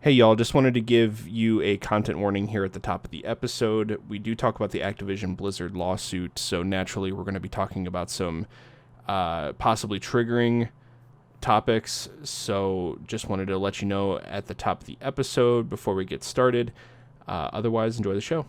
Hey y'all, just wanted to give you a content warning here at the top of the episode. We do talk about the Activision Blizzard lawsuit, so naturally we're going to be talking about some possibly triggering topics. So just wanted to let you know at the top of the episode before we get started. Otherwise, enjoy the show.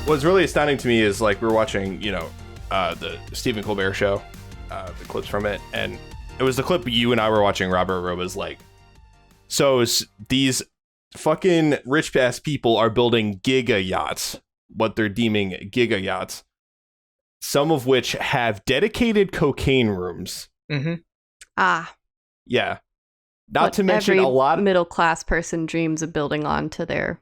What's really astounding to me is like we're watching, the Stephen Colbert show, the clips from it, and it was the clip you and I were watching. Robert Roba's like, so these fucking rich ass people are building giga yachts, what they're deeming giga yachts, some of which have dedicated cocaine rooms. Mm-hmm. Yeah. Not to mention a lot of middle class person dreams of building onto their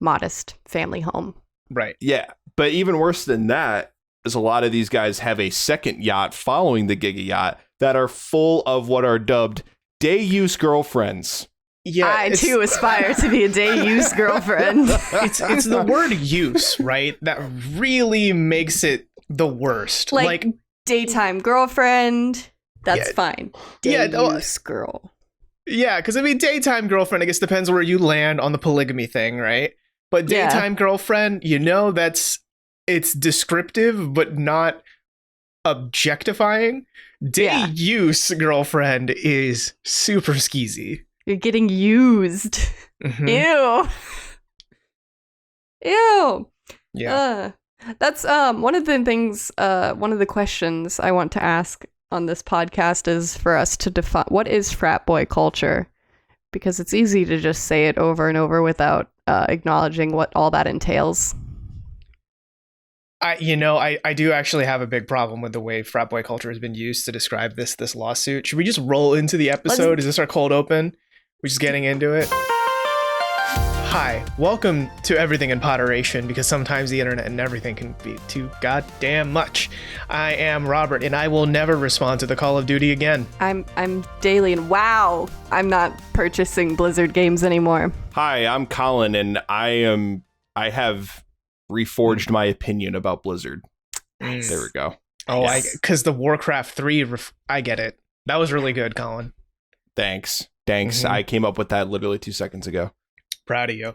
modest family home. Right. Yeah. But even worse than that is a lot of these guys have a second yacht following the giga yacht that are full of what are dubbed day use girlfriends. Yeah, I too aspire to be a day use girlfriend. It's the word use, right? That really makes it the worst. Like daytime girlfriend, that's fine. Day Yeah, use girl. Yeah, because I mean, daytime girlfriend, I guess depends where you land on the polygamy thing, right? But daytime girlfriend, it's descriptive, but not objectifying. Day use girlfriend is super skeezy. You're getting used. Mm-hmm. Ew. Yeah. That's one of the things, one of the questions I want to ask on this podcast is for us to define what is frat boy culture, because it's easy to just say it over and over without acknowledging what all that entails. I do actually have a big problem with the way frat boy culture has been used to describe this lawsuit. Should we just roll into the episode? Is this our cold open? We're just getting into it. Hi, welcome to Everything in Poderation, because sometimes the internet and everything can be too goddamn much. I am Robert, and I will never respond to the Call of Duty again. I'm Daily, and wow, I'm not purchasing Blizzard games anymore. Hi, I'm Colin, and I have reforged my opinion about Blizzard. Nice. There we go. Oh, Yes. because the Warcraft 3, I get it. That was really good, Colin. Thanks. Mhm. I came up with that literally 2 seconds ago. Proud of you.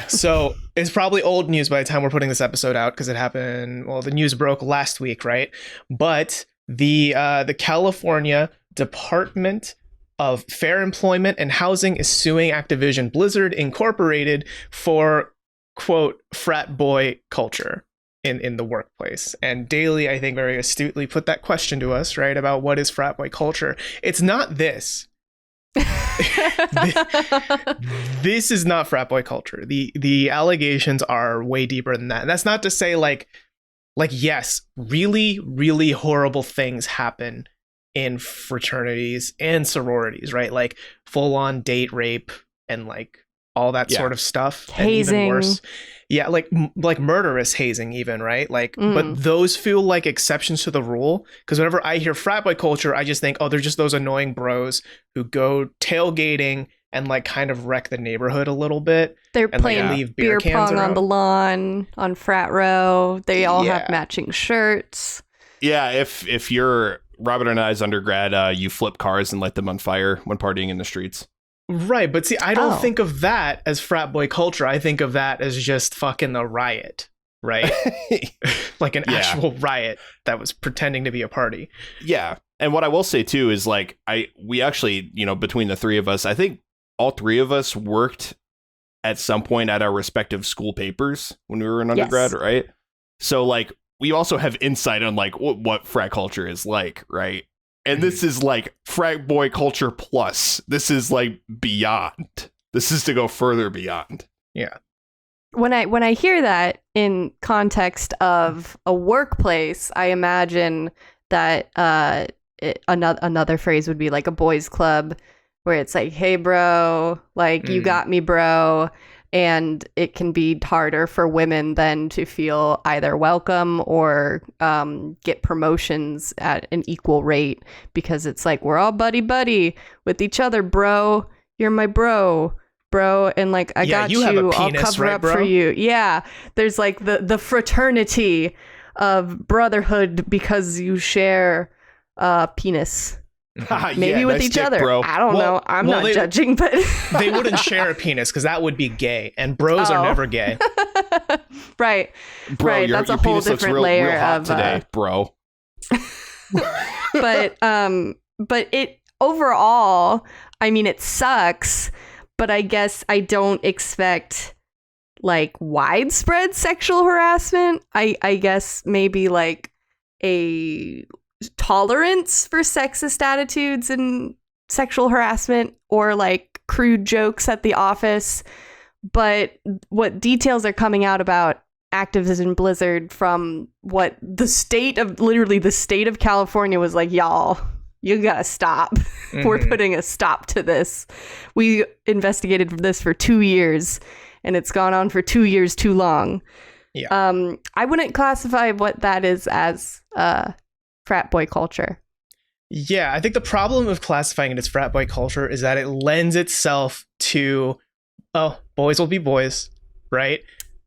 So it's probably old news by the time we're putting this episode out, because it happened, the news broke last week, right? But the California Department of Fair Employment and Housing is suing Activision Blizzard Incorporated for, quote, frat boy culture in the workplace. And Daly, I think, very astutely put that question to us, right, about what is frat boy culture. It's not this. This is not frat boy culture. The allegations are way deeper than that. And that's not to say like yes, really, really horrible things happen in fraternities and sororities, right? Like full on date rape and like all that sort of stuff. Hazing. And even worse. Yeah, like murderous hazing even, right? Like, but those feel like exceptions to the rule, because whenever I hear frat boy culture, I just think, oh, they're just those annoying bros who go tailgating and like kind of wreck the neighborhood a little bit. They're and, playing like, leave beer cans pong on around. the lawn on frat row. They all Yeah. have matching shirts. Yeah, if you're Robert and I's undergrad, you flip cars and light them on fire when partying in the streets. Right, but see, I don't Oh. think of that as frat boy culture. I think of that as just fucking a riot, right? Like an actual riot that was pretending to be a party. Yeah. And what I will say too is like we actually, between the three of us, I think all three of us worked at some point at our respective school papers when we were in undergrad, Yes. right? So like we also have insight on like what frat culture is like, right? And this is like frat boy culture plus. This is like beyond. This is to go further beyond. Yeah. When I hear that in context of a workplace, I imagine that another phrase would be like a boys club, where it's like, hey bro, like you got me bro. and it can be harder for women then to feel either welcome or get promotions at an equal rate, because it's like, we're all buddy with each other, bro. You're my bro, and like, I got you have a I'll penis, cover right, up bro? for you. Yeah, there's like the fraternity of brotherhood because you share penis. Maybe with nice each dick, other. bro. I don't know. I'm not judging, but they wouldn't share a penis because that would be gay, and bros are never gay. Right. Bro, right. your That's a penis whole looks different real layer hot of today, bro. but it overall, I mean, it sucks, but I guess I don't expect like widespread sexual harassment. I guess maybe like a tolerance for sexist attitudes and sexual harassment, or like crude jokes at the office. But what details are coming out about Activision Blizzard from what the state of California was like, y'all, you gotta stop. We're putting a stop to this. We investigated this for 2 years and it's gone on for 2 years too long. Yeah. I wouldn't classify what that is as frat boy culture. Yeah, I think the problem of classifying it as frat boy culture is that it lends itself to, oh, boys will be boys, right?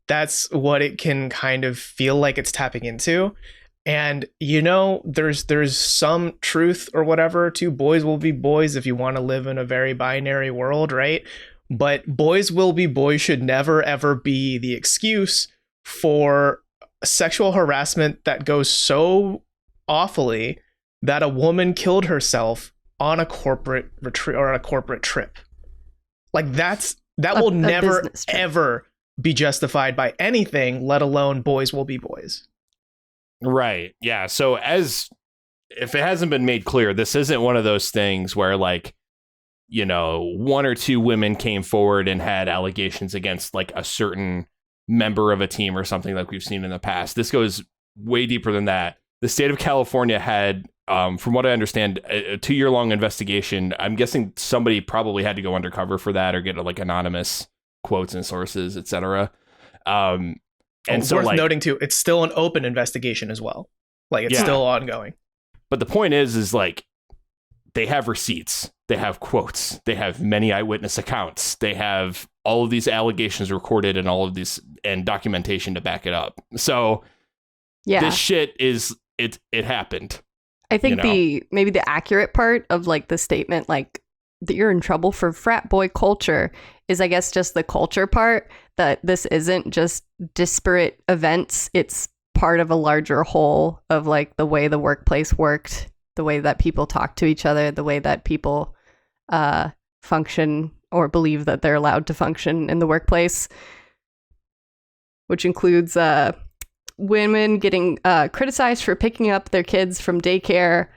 That's what it can kind of feel like it's tapping into. And, you know, there's some truth or whatever to boys will be boys if you want to live in a very binary world, right? But boys will be boys should never, ever be the excuse for sexual harassment that goes so awfully that a woman killed herself on a corporate retreat or a corporate trip. Like that will never ever be justified by anything, let alone boys will be boys. Right. Yeah. So if it hasn't been made clear, this isn't one of those things where, like, you know, one or two women came forward and had allegations against like a certain member of a team or something like we've seen in the past. This goes way deeper than that. The state of California had, from what I understand, a 2-year-long investigation. I'm guessing somebody probably had to go undercover for that or get like anonymous quotes and sources, etc. And so, worth like, noting too, it's still an open investigation as well. Like, it's still ongoing. But the point is like, they have receipts, they have quotes, they have many eyewitness accounts, they have all of these allegations recorded and all of this and documentation to back it up. So this shit it happened. I think maybe the accurate part of like the statement, like that you're in trouble for frat boy culture, is I guess just the culture part, that this isn't just disparate events. It's part of a larger whole of like the way the workplace worked, the way that people talk to each other, the way that people function or believe that they're allowed to function in the workplace, which includes women getting criticized for picking up their kids from daycare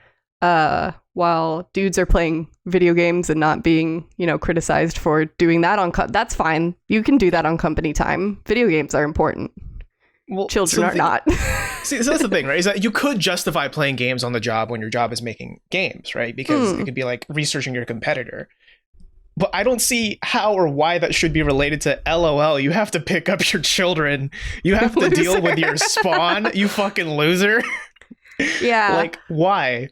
while dudes are playing video games and not being, you know, criticized for doing that on that's fine. You can do that on company time. Video games are important. Well, children are not. See, so that's the thing, right? Is that you could justify playing games on the job when your job is making games, right? Because it could be like researching your competitor. But I don't see how or why that should be related to LOL. You have to pick up your children. You have to deal with your spawn, you fucking loser. Yeah. Like, why?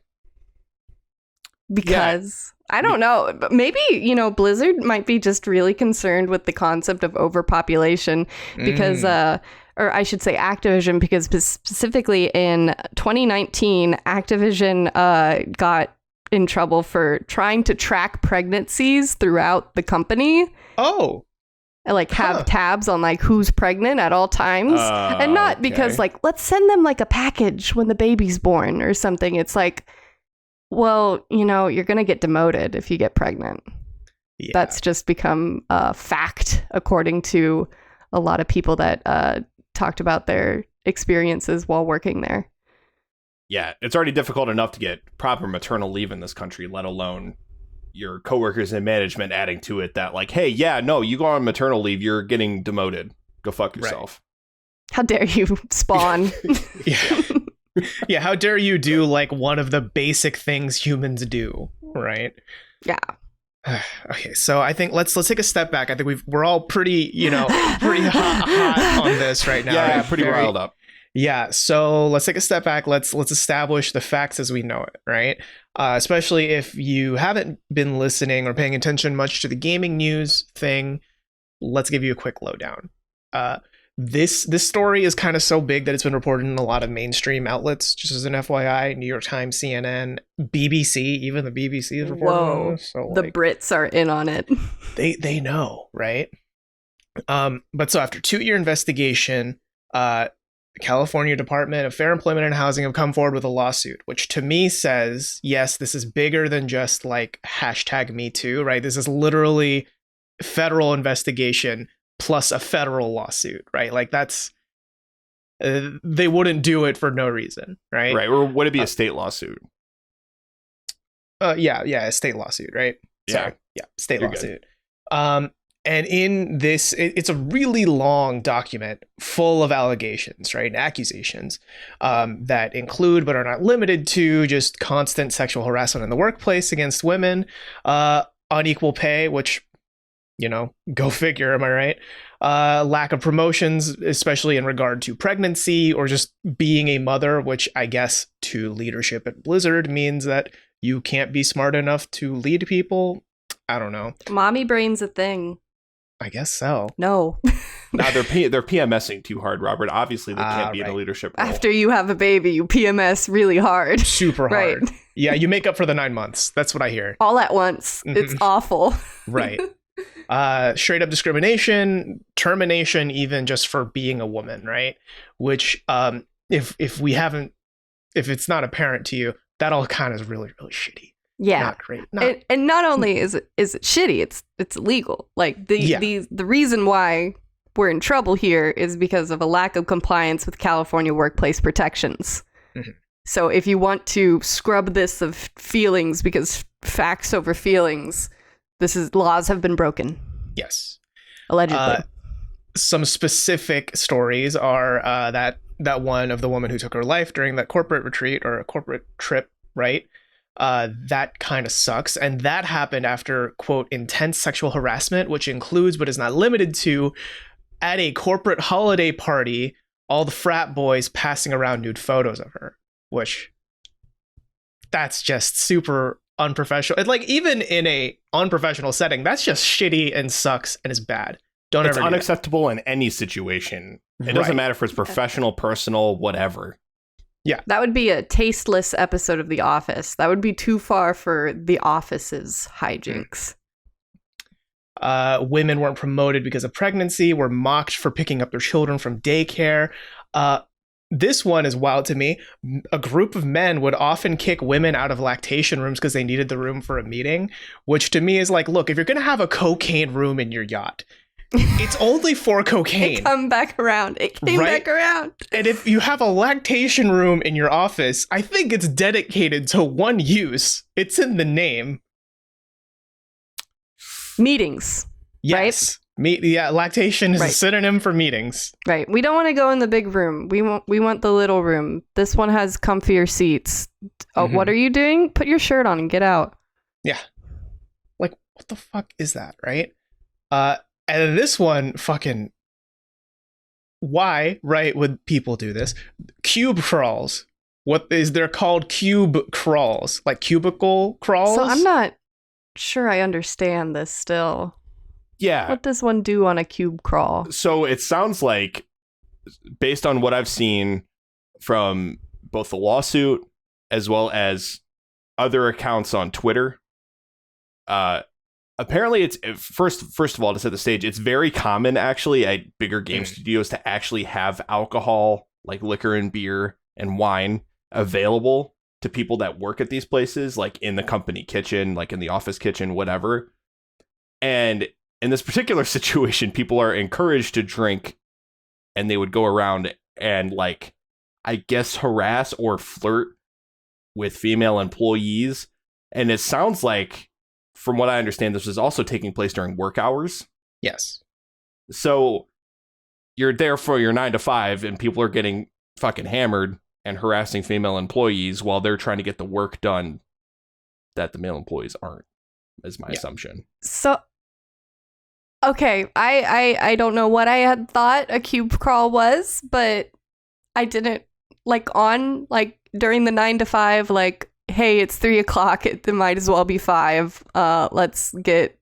Because I don't know. But maybe, you know, Blizzard might be just really concerned with the concept of overpopulation because, or I should say Activision, because specifically in 2019, Activision got in trouble for trying to track pregnancies throughout the company. Oh. And like have tabs on like who's pregnant at all times. And not because like, let's send them like a package when the baby's born or something. It's like, well, you know, you're going to get demoted if you get pregnant. Yeah. That's just become a fact, according to a lot of people that talked about their experiences while working there. Yeah, it's already difficult enough to get proper maternal leave in this country, let alone your coworkers in management adding to it that like, hey, yeah, no, you go on maternal leave, you're getting demoted. Go fuck yourself. Right. How dare you spawn? Yeah. Yeah, how dare you do like one of the basic things humans do, right? Yeah. Okay, so I think let's take a step back. I think we're all pretty pretty hot on this right now. Yeah, right? pretty riled up. Yeah, so let's take a step back. Let's establish the facts as we know it, right? Especially if you haven't been listening or paying attention much to the gaming news thing, let's give you a quick lowdown. This story is kind of so big that it's been reported in a lot of mainstream outlets. Just as an FYI, New York Times, CNN, BBC, even the BBC is reporting on this. So the Brits are in on it. They know, right? But so after 2-year investigation, the California Department of Fair Employment and Housing have come forward with a lawsuit, which to me says, yes, this is bigger than just like #MeToo, right? This is literally federal investigation plus a federal lawsuit, right? Like that's they wouldn't do it for no reason, right? Right. Or would it be a state lawsuit? Yeah, a state lawsuit, right? Yeah. State You're lawsuit. And in this, it's a really long document full of allegations, right? And accusations that include, but are not limited to, just constant sexual harassment in the workplace against women, unequal pay, which, go figure, am I right? Lack of promotions, especially in regard to pregnancy or just being a mother, which I guess to leadership at Blizzard means that you can't be smart enough to lead people. I don't know. Mommy brain's a thing. I guess so. No. Nah, they're PMSing too hard, Robert. Obviously, they can't be in a leadership role. After you have a baby, you PMS really hard. Super hard. Right. Yeah, you make up for the 9 months. That's what I hear. All at once. It's awful. Right. Straight up discrimination, termination, even just for being a woman, right? Which, if it's not apparent to you, that all kind of is really, really shitty. Yeah, not great. And not only is it shitty, it's illegal. Like the reason why we're in trouble here is because of a lack of compliance with California workplace protections. Mm-hmm. So if you want to scrub this of feelings because facts over feelings, laws have been broken. Yes, allegedly. Some specific stories are that one of the woman who took her life during that corporate retreat or a corporate trip, right? That kind of sucks. And that happened after, quote, intense sexual harassment, which includes but is not limited to, at a corporate holiday party, all the frat boys passing around nude photos of her, which that's just super unprofessional. Like, even in a unprofessional setting, that's just shitty and sucks and is bad. It's unacceptable in any situation. It doesn't matter if it's professional, personal, whatever. Yeah. That would be a tasteless episode of The Office. That would be too far for The Office's hijinks. Women weren't promoted because of pregnancy, were mocked for picking up their children from daycare. This one is wild to me. A group of men would often kick women out of lactation rooms because they needed the room for a meeting, which to me is like, look, if you're going to have a cocaine room in your yacht, it's only for cocaine. It came back around. And if you have a lactation room in your office, I think it's dedicated to one use. It's in the name. Meetings. Yes. Right? Lactation is a synonym for meetings. Right. We don't want to go in the big room. We want the little room. This one has comfier seats. Oh, What are you doing? Put your shirt on and get out. Yeah. Like, what the fuck is that, right? And this one, fucking, why, right, would people do this? Cube crawls. They're called cube crawls, like cubicle crawls? So I'm not sure I understand this still. Yeah. What does one do on a cube crawl? So it sounds like, based on what I've seen from both the lawsuit as well as other accounts on Twitter, apparently it's first of all, to set the stage, it's very common actually at bigger game studios to actually have alcohol, like liquor and beer and wine, available to people that work at these places, like in the company kitchen, like in the office kitchen, whatever. And in this particular situation, people are encouraged to drink, and they would go around and, like, I guess harass or flirt with female employees. And it sounds like, from what I understand, this is also taking place during work hours. Yes. So you're there for your 9 to 5 and people are getting fucking hammered and harassing female employees while they're trying to get the work done that the male employees aren't. is my assumption. So, okay, I don't know what I had thought a cube crawl was, but I didn't during the 9 to 5, like, hey, it's 3:00. It might as well be 5. Let's get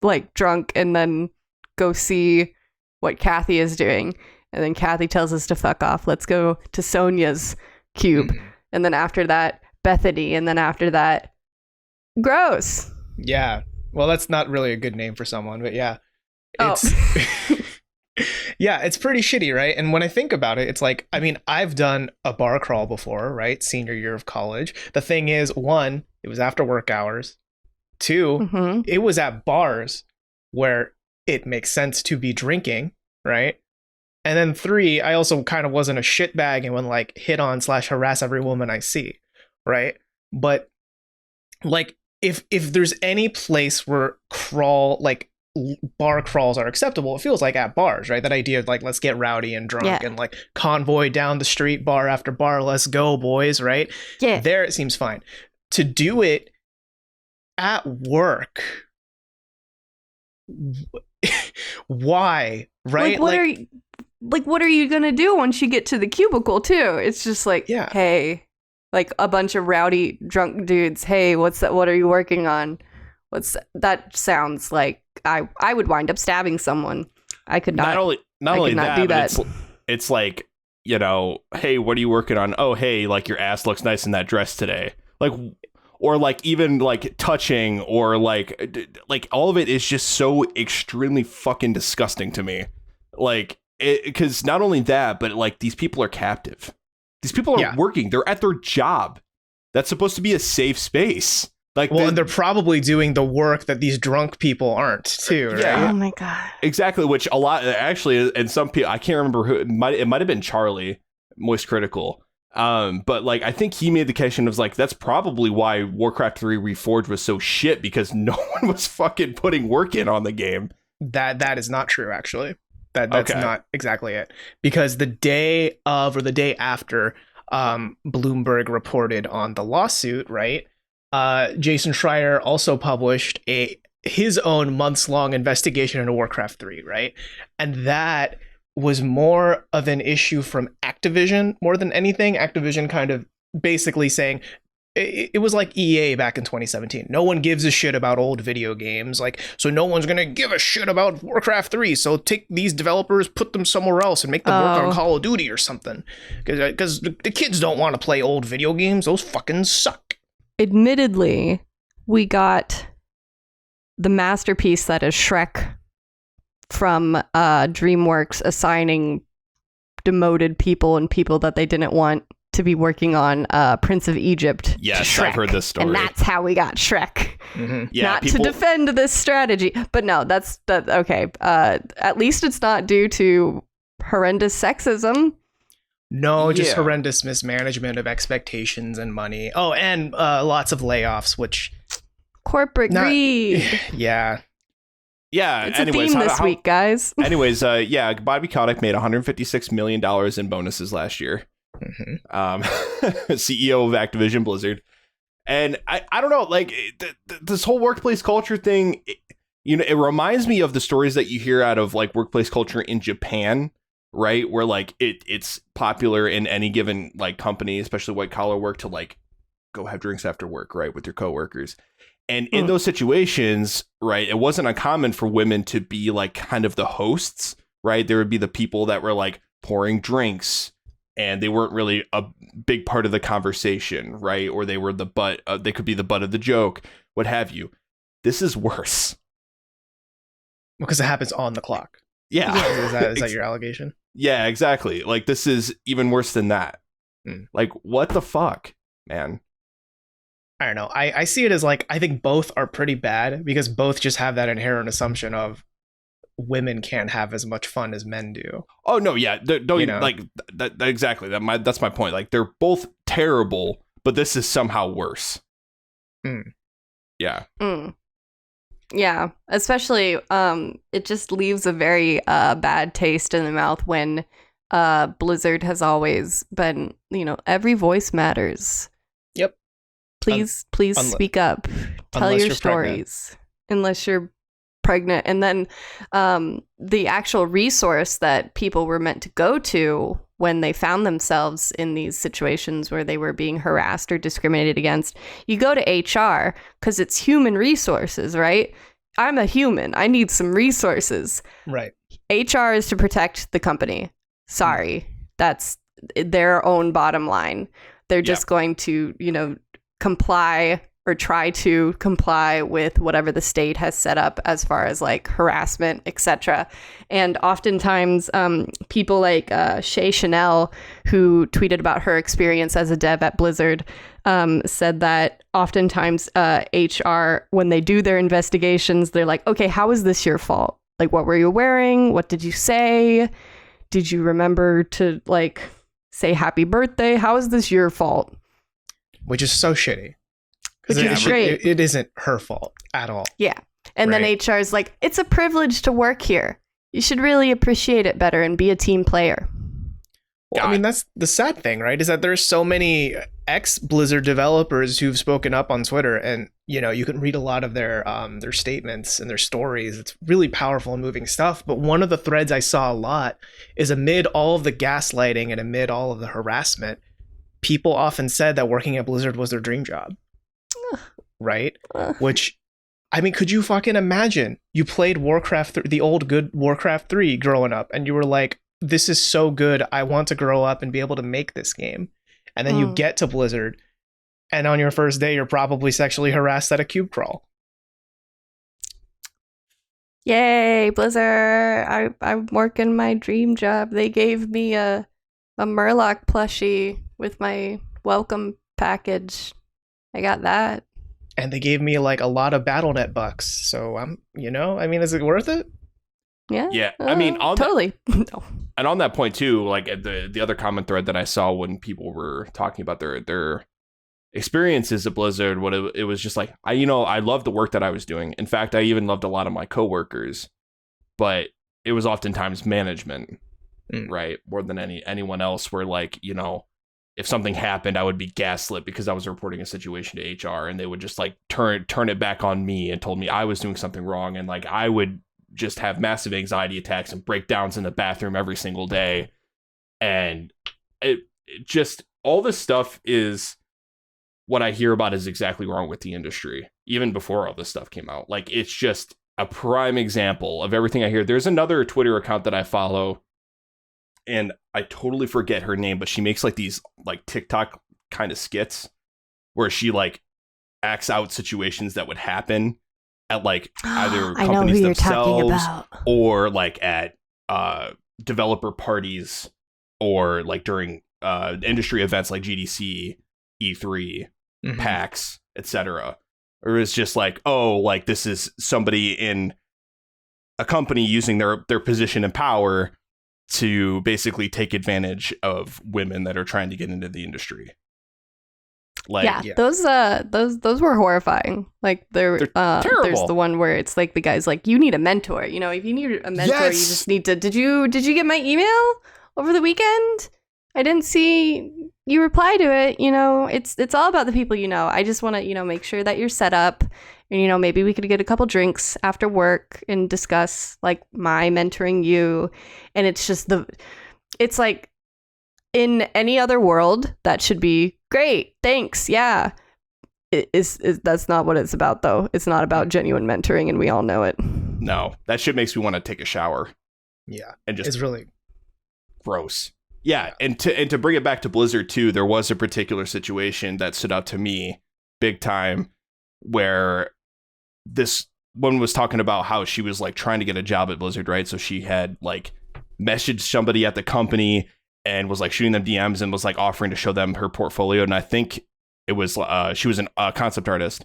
like drunk and then go see what Kathy is doing. And then Kathy tells us to fuck off. Let's go to Sonia's cube. And then after that, Bethany. And then after that, gross. Yeah. Well, that's not really a good name for someone, but yeah. It's yeah, it's pretty shitty, right? And when I think about it, it's like, I mean, I've done a bar crawl before, right? Senior year of college. The thing is, 1, it was after work hours. 2, it was at bars where it makes sense to be drinking, right? And then 3, I also kind of wasn't a shitbag and would like hit on / harass every woman I see, right? But like, if there's any place where bar crawls are acceptable, it feels like at bars, right? That idea of like, let's get rowdy and drunk and like convoy down the street, bar after bar, let's go, boys, right? Yeah. There it seems fine. To do it at work, why, right? What are you gonna do once you get to the cubicle too? It's just like, hey, like a bunch of rowdy drunk dudes. Hey, what's that? What are you working on? That sounds like I would wind up stabbing someone. I could not. Not only that, do but that. It's like, you know, hey, what are you working on? Oh, hey, like your ass looks nice in that dress today. Like, or like even like touching, or like all of it is just so extremely fucking disgusting to me. Like, because not only that, but like these people are captive. These people are working. They're at their job. That's supposed to be a safe space. Like, well, and they're probably doing the work that these drunk people aren't too, right? Yeah. Oh my god. Exactly. Which a lot actually, and some people, I can't remember who, it might have been Charlie, Moist Critical. But like, I think he made the connection of like, that's probably why Warcraft 3 Reforged was so shit, because no one was fucking putting work in on the game. That is not true, actually. That's not exactly it. Because the day of, or the day after, Bloomberg reported on the lawsuit, right? Jason Schreier also published his own months-long investigation into Warcraft 3, right? And that was more of an issue from Activision more than anything. Activision kind of basically saying, it was like EA back in 2017. No one gives a shit about old video games. Like, so no one's going to give a shit about Warcraft 3. So take these developers, put them somewhere else and make them work on Call of Duty or something. Because the kids don't want to play old video games. Those fucking suck. Admittedly, we got the masterpiece that is Shrek from DreamWorks assigning demoted people and people that they didn't want to be working on Prince of Egypt. Yes, I've heard this story. And that's how we got Shrek. Mm-hmm. Yeah, not to defend this strategy, but no, that's okay. At least it's not due to horrendous sexism. No, just horrendous mismanagement of expectations and money. Oh, and lots of layoffs, which corporate greed. Yeah. Yeah. It's a theme this week, guys. Anyways, Bobby Kotick made $156 million in bonuses last year. Mm-hmm. CEO of Activision Blizzard. And I don't know, like this whole workplace culture thing, it reminds me of the stories that you hear out of like workplace culture in Japan. Right, where like it's popular in any given like company, especially white collar work, to like go have drinks after work, right, with your coworkers. And in those situations, right, it wasn't uncommon for women to be like kind of the hosts, right? There would be the people that were like pouring drinks, and they weren't really a big part of the conversation, right? Or they were the butt. They could be the butt of the joke, what have you. This is worse because it happens on the clock. Yeah, is that your allegation? Yeah, exactly. Like, this is even worse than that. Like, what the fuck, man? I don't know. I see it as like, I think both are pretty bad because both just have that inherent assumption of women can't have as much fun as men do. Oh, no, yeah. Like, exactly. That's my point. Like, they're both terrible, but this is somehow worse. Yeah. Yeah, especially it just leaves a very bad taste in the mouth when Blizzard has always been, every voice matters. Yep. Please speak up. Tell unless your you're stories. Unless you're pregnant. And then the actual resource that people were meant to go to when they found themselves in these situations where they were being harassed or discriminated against, you go to HR because it's human resources, right? I'm a human. I need some resources. Right. HR is to protect the company. Sorry. That's their own bottom line. They're just going to, comply or try to comply with whatever the state has set up as far as like harassment, etc. And oftentimes people like Shay Chanel, who tweeted about her experience as a dev at Blizzard, said that oftentimes HR, when they do their investigations, they're like, okay, how is this your fault? Like, what were you wearing? What did you say? Did you remember to like say happy birthday? How is this your fault? Which is so shitty. Because it isn't her fault at all. Yeah. And then HR is like, it's a privilege to work here. You should really appreciate it better and be a team player. Well, I mean, that's the sad thing, right? Is that there's so many ex-Blizzard developers who've spoken up on Twitter, and you can read a lot of their statements and their stories. It's really powerful and moving stuff. But one of the threads I saw a lot is amid all of the gaslighting and amid all of the harassment, people often said that working at Blizzard was their dream job. Right? Which, I mean, could you fucking imagine? You played the old good Warcraft 3 growing up, and you were like, this is so good. I want to grow up and be able to make this game. And then you get to Blizzard, and on your first day, you're probably sexually harassed at a cube crawl. Yay, Blizzard. I'm working my dream job. They gave me a Murloc plushie with my welcome package. I got that. And they gave me like a lot of BattleNet bucks. So is it worth it? Yeah. Yeah. I mean, totally. No. And on that point too, like the other comment thread that I saw when people were talking about their experiences at Blizzard, it was just like, I loved the work that I was doing. In fact, I even loved a lot of my coworkers, but it was oftentimes management, right? More than anyone else, where like, if something happened, I would be gaslit because I was reporting a situation to HR, and they would just like turn it back on me and told me I was doing something wrong. And like, I would just have massive anxiety attacks and breakdowns in the bathroom every single day. And it just, all this stuff is what I hear about is exactly wrong with the industry, even before all this stuff came out. Like, it's just a prime example of everything I hear. There's another Twitter account that I follow, and I totally forget her name, but she makes like these like TikTok kind of skits where she like acts out situations that would happen at like either companies themselves or like at developer parties or like during industry events like GDC, E3, PAX, etc. Or it's just like, oh, like this is somebody in a company using their position and power to basically take advantage of women that are trying to get into the industry. Like, those were horrifying. Like they're terrible. There's the one where it's like the guy's like, you need a mentor. If you need a mentor, you just need to. Did you get my email over the weekend? I didn't see you reply to it. It's all about the people I just want to make sure that you're set up, and maybe we could get a couple drinks after work and discuss like my mentoring you. And it's just it's like, in any other world that should be great, thanks, yeah. That's not what it's about, though. It's not about genuine mentoring, and we all know it. No, that shit makes me want to take a shower. Yeah, and just, it's really gross. Yeah, and to bring it back to Blizzard too, there was a particular situation that stood out to me big time, where this one was talking about how she was like trying to get a job at Blizzard, right? So she had like messaged somebody at the company and was like shooting them DMs and was like offering to show them her portfolio. And I think it was she was a concept artist,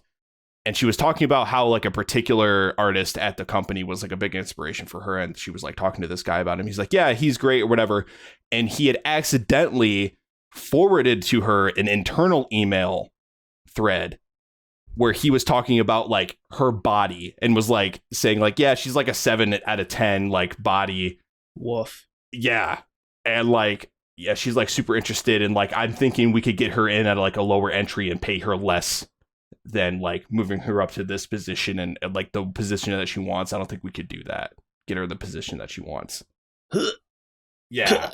and she was talking about how like a particular artist at the company was like a big inspiration for her. And she was like talking to this guy about him. He's like, yeah, he's great or whatever. And he had accidentally forwarded to her an internal email thread where he was talking about like her body and was like saying like, yeah, she's like a 7 out of 10 like body. Woof. Yeah. And like, yeah, she's like super interested in like, I'm thinking we could get her in at like a lower entry and pay her less than like moving her up to this position and like the position that she wants. I don't think we could do that. Get her the position that she wants. Yeah.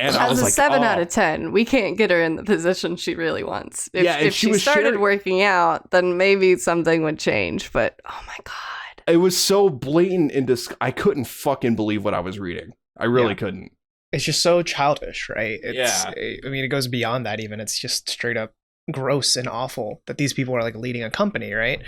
And I was As a like, 7 out of 10, we can't get her in the position she really wants. If she she started sharing- working out, then maybe something would change. But oh my god, it was so blatant and I couldn't fucking believe what I was reading. I really couldn't. It's just so childish, right? I mean, it goes beyond that even. It's just straight up gross and awful that these people are like leading a company, right?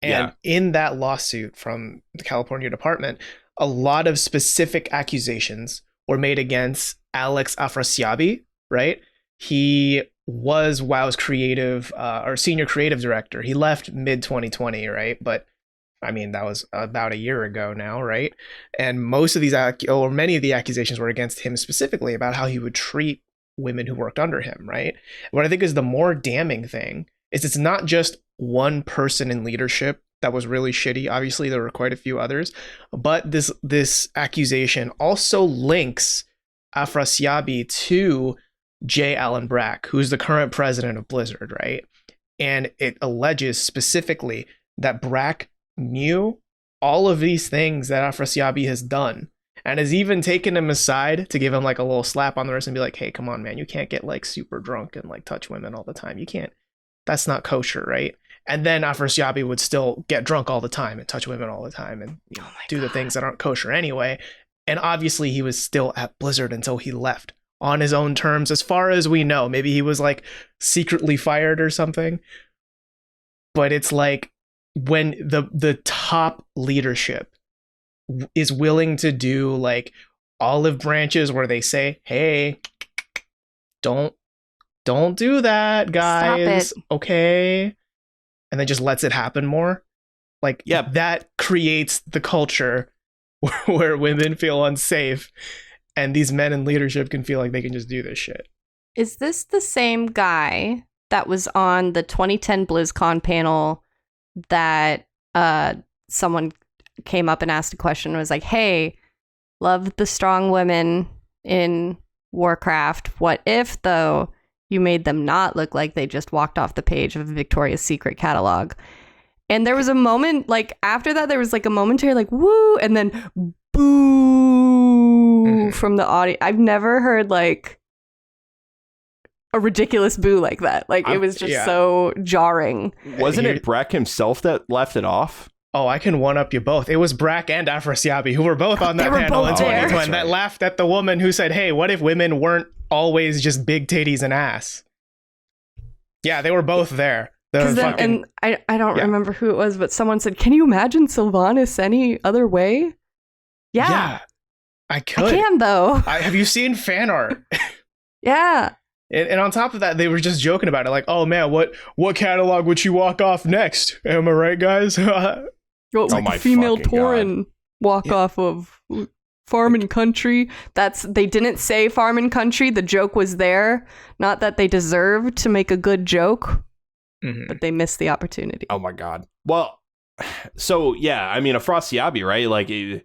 And in that lawsuit from the California department, a lot of specific accusations were made against Alex Afrasiabi, right? He was WoW's creative or senior creative director. He left mid 2020, right? But I mean, that was about a year ago now, right? And most of these, or many of the accusations were against him specifically about how he would treat women who worked under him, right? What I think is the more damning thing is it's not just one person in leadership that was really shitty. Obviously, there were quite a few others, but this accusation also links Afrasiabi to J. Allen Brack, who's the current president of Blizzard, right? And it alleges specifically that Brack knew all of these things that Afrasiabi has done and has even taken him aside to give him like a little slap on the wrist and be like, hey, come on, man, you can't get like super drunk and like touch women all the time. You can't. That's not kosher, right? And then Afrasiabi would still get drunk all the time and touch women all the time and do the things that aren't kosher anyway. And obviously he was still at Blizzard until he left on his own terms, as far as we know. Maybe he was like secretly fired or something. But it's like when the top leadership is willing to do like olive branches where they say, hey, don't do that, guys. Okay. And then just lets it happen more. Like, that creates the culture where women feel unsafe and these men in leadership can feel like they can just do this shit. Is this the same guy that was on the 2010 BlizzCon panel that someone came up and asked a question and was like, hey, love the strong women in Warcraft. What if, though, you made them not look like they just walked off the page of a Victoria's Secret catalog? And there was a moment, like, after that, there was, like, a momentary, like, woo, and then boo from the audience. I've never heard, like, a ridiculous boo like that. Like, it was just so jarring. Wasn't it Brack himself that left it off? Oh, I can one-up you both. It was Brack and Afrasiabi who were both on that panel in 2020 that laughed at the woman who said, hey, what if women weren't always just big titties and ass? Yeah, they were both there. And I don't remember who it was, but someone said, can you imagine Sylvanas any other way? Yeah, I could. I can, though. Have you seen fan art? Yeah. And on top of that, they were just joking about it. Like, oh, man, what catalog would she walk off next? Am I right, guys? Like female Tauren walk off of Farm and Country. They didn't say Farm and Country. The joke was there. Not that they deserved to make a good joke, but they missed the opportunity. Oh, my God. Well, so, yeah, I mean, Afrasiabi, right? Like, they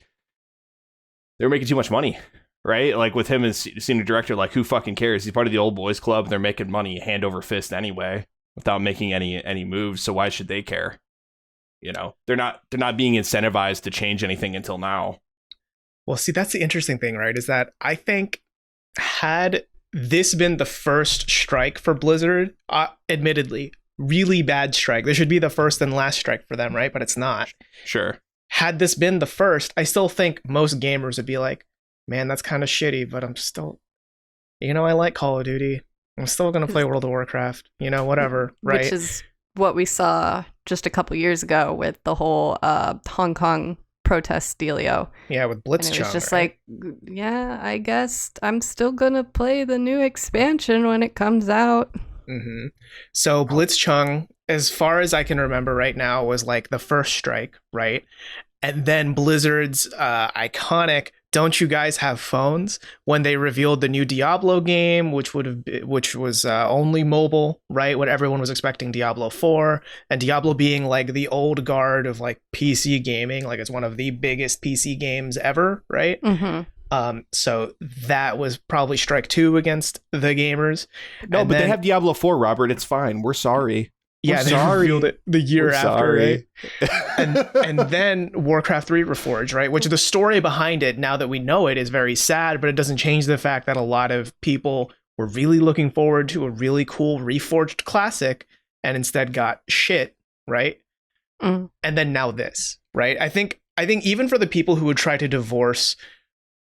were making too much money. Right? Like with him as senior director, like who fucking cares? He's part of the old boys club. They're making money hand over fist anyway without making any moves. So why should they care? You know, they're not being incentivized to change anything until now. Well, see, that's the interesting thing, right? Is that I think had this been the first strike for Blizzard, admittedly, really bad strike. This should be the first and last strike for them, right? But it's not. Sure. Had this been the first, I still think most gamers would be like, man, that's kind of shitty, but I'm still, I like Call of Duty. I'm still going to play World of Warcraft, whatever, right? Which is what we saw just a couple years ago with the whole Hong Kong protest dealio. Yeah, with Blitzchung. And it was just right? like, yeah, I guess I'm still going to play the new expansion when it comes out. Mm-hmm. So Blitzchung, as far as I can remember right now, was like the first strike, right? And then Blizzard's iconic "Don't you guys have phones?" when they revealed the new Diablo game, which was only mobile, right? When everyone was expecting Diablo 4, and Diablo being like the old guard of like PC gaming, like it's one of the biggest PC games ever, right? Mm-hmm. So that was probably strike two against the gamers. No, And but they then- have Diablo 4, Robert. It's fine. We're sorry. Yeah, We're they sorry. revealed it the year We're after, sorry. right? And then Warcraft 3 Reforged, right? Which the story behind it, now that we know it, is very sad, but it doesn't change the fact that a lot of people were really looking forward to a really cool Reforged classic and instead got shit, right? Mm. And then now this, right? I think even for the people who would try to divorce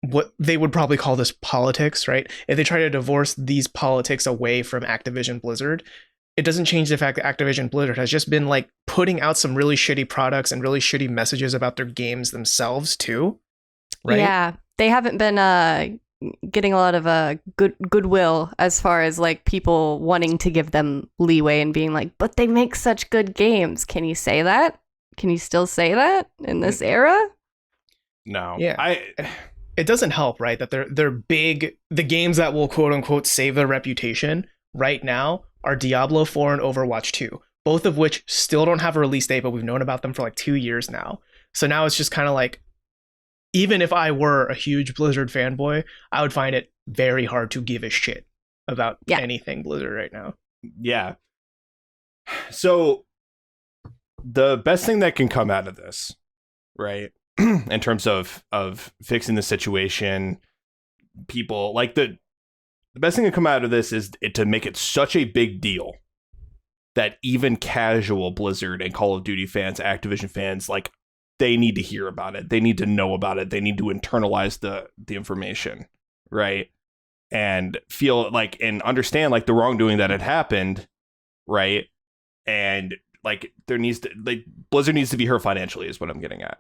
what they would probably call this politics, right? If they try to divorce these politics away from Activision Blizzard, it doesn't change the fact that Activision Blizzard has just been like putting out some really shitty products and really shitty messages about their games themselves too, right? Yeah, they haven't been getting a lot of goodwill as far as like people wanting to give them leeway and being like, but they make such good games. Can you say that? Can you still say that in this era? No. Yeah. It doesn't help, right? That they're big. The games that will quote unquote save their reputation right now are Diablo 4 and Overwatch 2, both of which still don't have a release date, but we've known about them for like 2 years now. So now it's just kind of like, even if I were a huge Blizzard fanboy, I would find it very hard to give a shit about anything Blizzard right now. Yeah. So the best thing that can come out of this, right, in terms of fixing the situation, people like the best thing to come out of this is to make it such a big deal that even casual Blizzard and Call of Duty fans, Activision fans, like, they need to hear about it. They need to know about it. They need to internalize the information, right? And feel like and understand like the wrongdoing that had happened, right? And like there needs to like Blizzard needs to be hurt financially is what I'm getting at.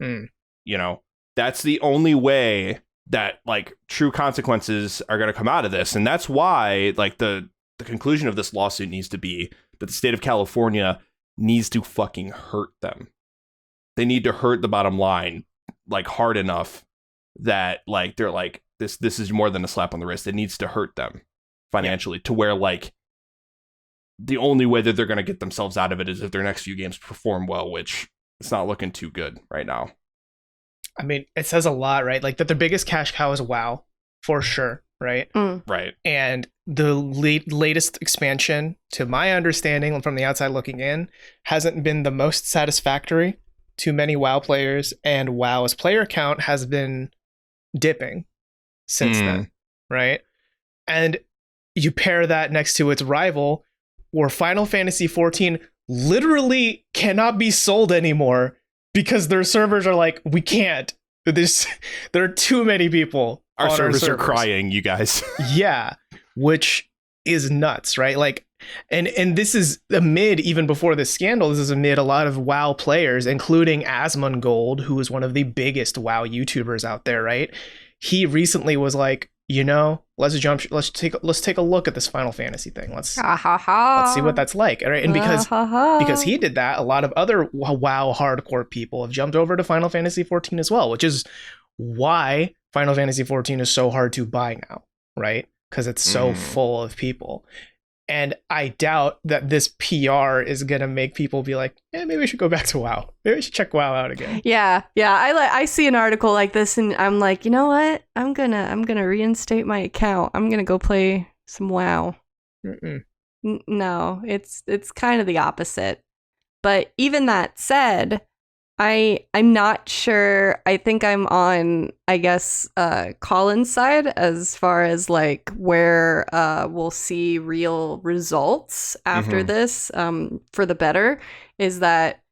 You know, that's the only way that like true consequences are going to come out of this. And that's why like the conclusion of this lawsuit needs to be that the state of California needs to fucking hurt them. They need to hurt the bottom line like hard enough that like they're like this is more than a slap on the wrist. It needs to hurt them financially to where like the only way that they're going to get themselves out of it is if their next few games perform well, which it's not looking too good right now. I mean, it says a lot, right? Like that their biggest cash cow is WoW, for sure, right? Right. And the latest expansion, to my understanding from the outside looking in, hasn't been the most satisfactory to many WoW players, and WoW's player count has been dipping since then, right? And you pair that next to its rival, where Final Fantasy XIV literally cannot be sold anymore because their servers are like, we can't. There are too many people. Our on servers are crying, you guys. Yeah, which is nuts, right? Like, and this is amid, even before this scandal, this is amid a lot of WoW players, including Asmongold, who is one of the biggest WoW YouTubers out there, right? He recently was like, you know, let's take a look at this Final Fantasy thing. Let's see what that's like, right? And because he did that, a lot of other WoW hardcore people have jumped over to Final Fantasy XIV as well, which is why Final Fantasy XIV is so hard to buy now, right? Because it's so full of people. And I doubt that this PR is going to make people be like, maybe we should go back to WoW. Maybe we should check WoW out again. Yeah. I see an article like this and I'm like, you know what? I'm gonna reinstate my account. I'm gonna go play some WoW. No, it's kind of the opposite. But even that said, I'm not sure. I think I'm on, I guess, Colin's side as far as like where we'll see real results after this for the better, is that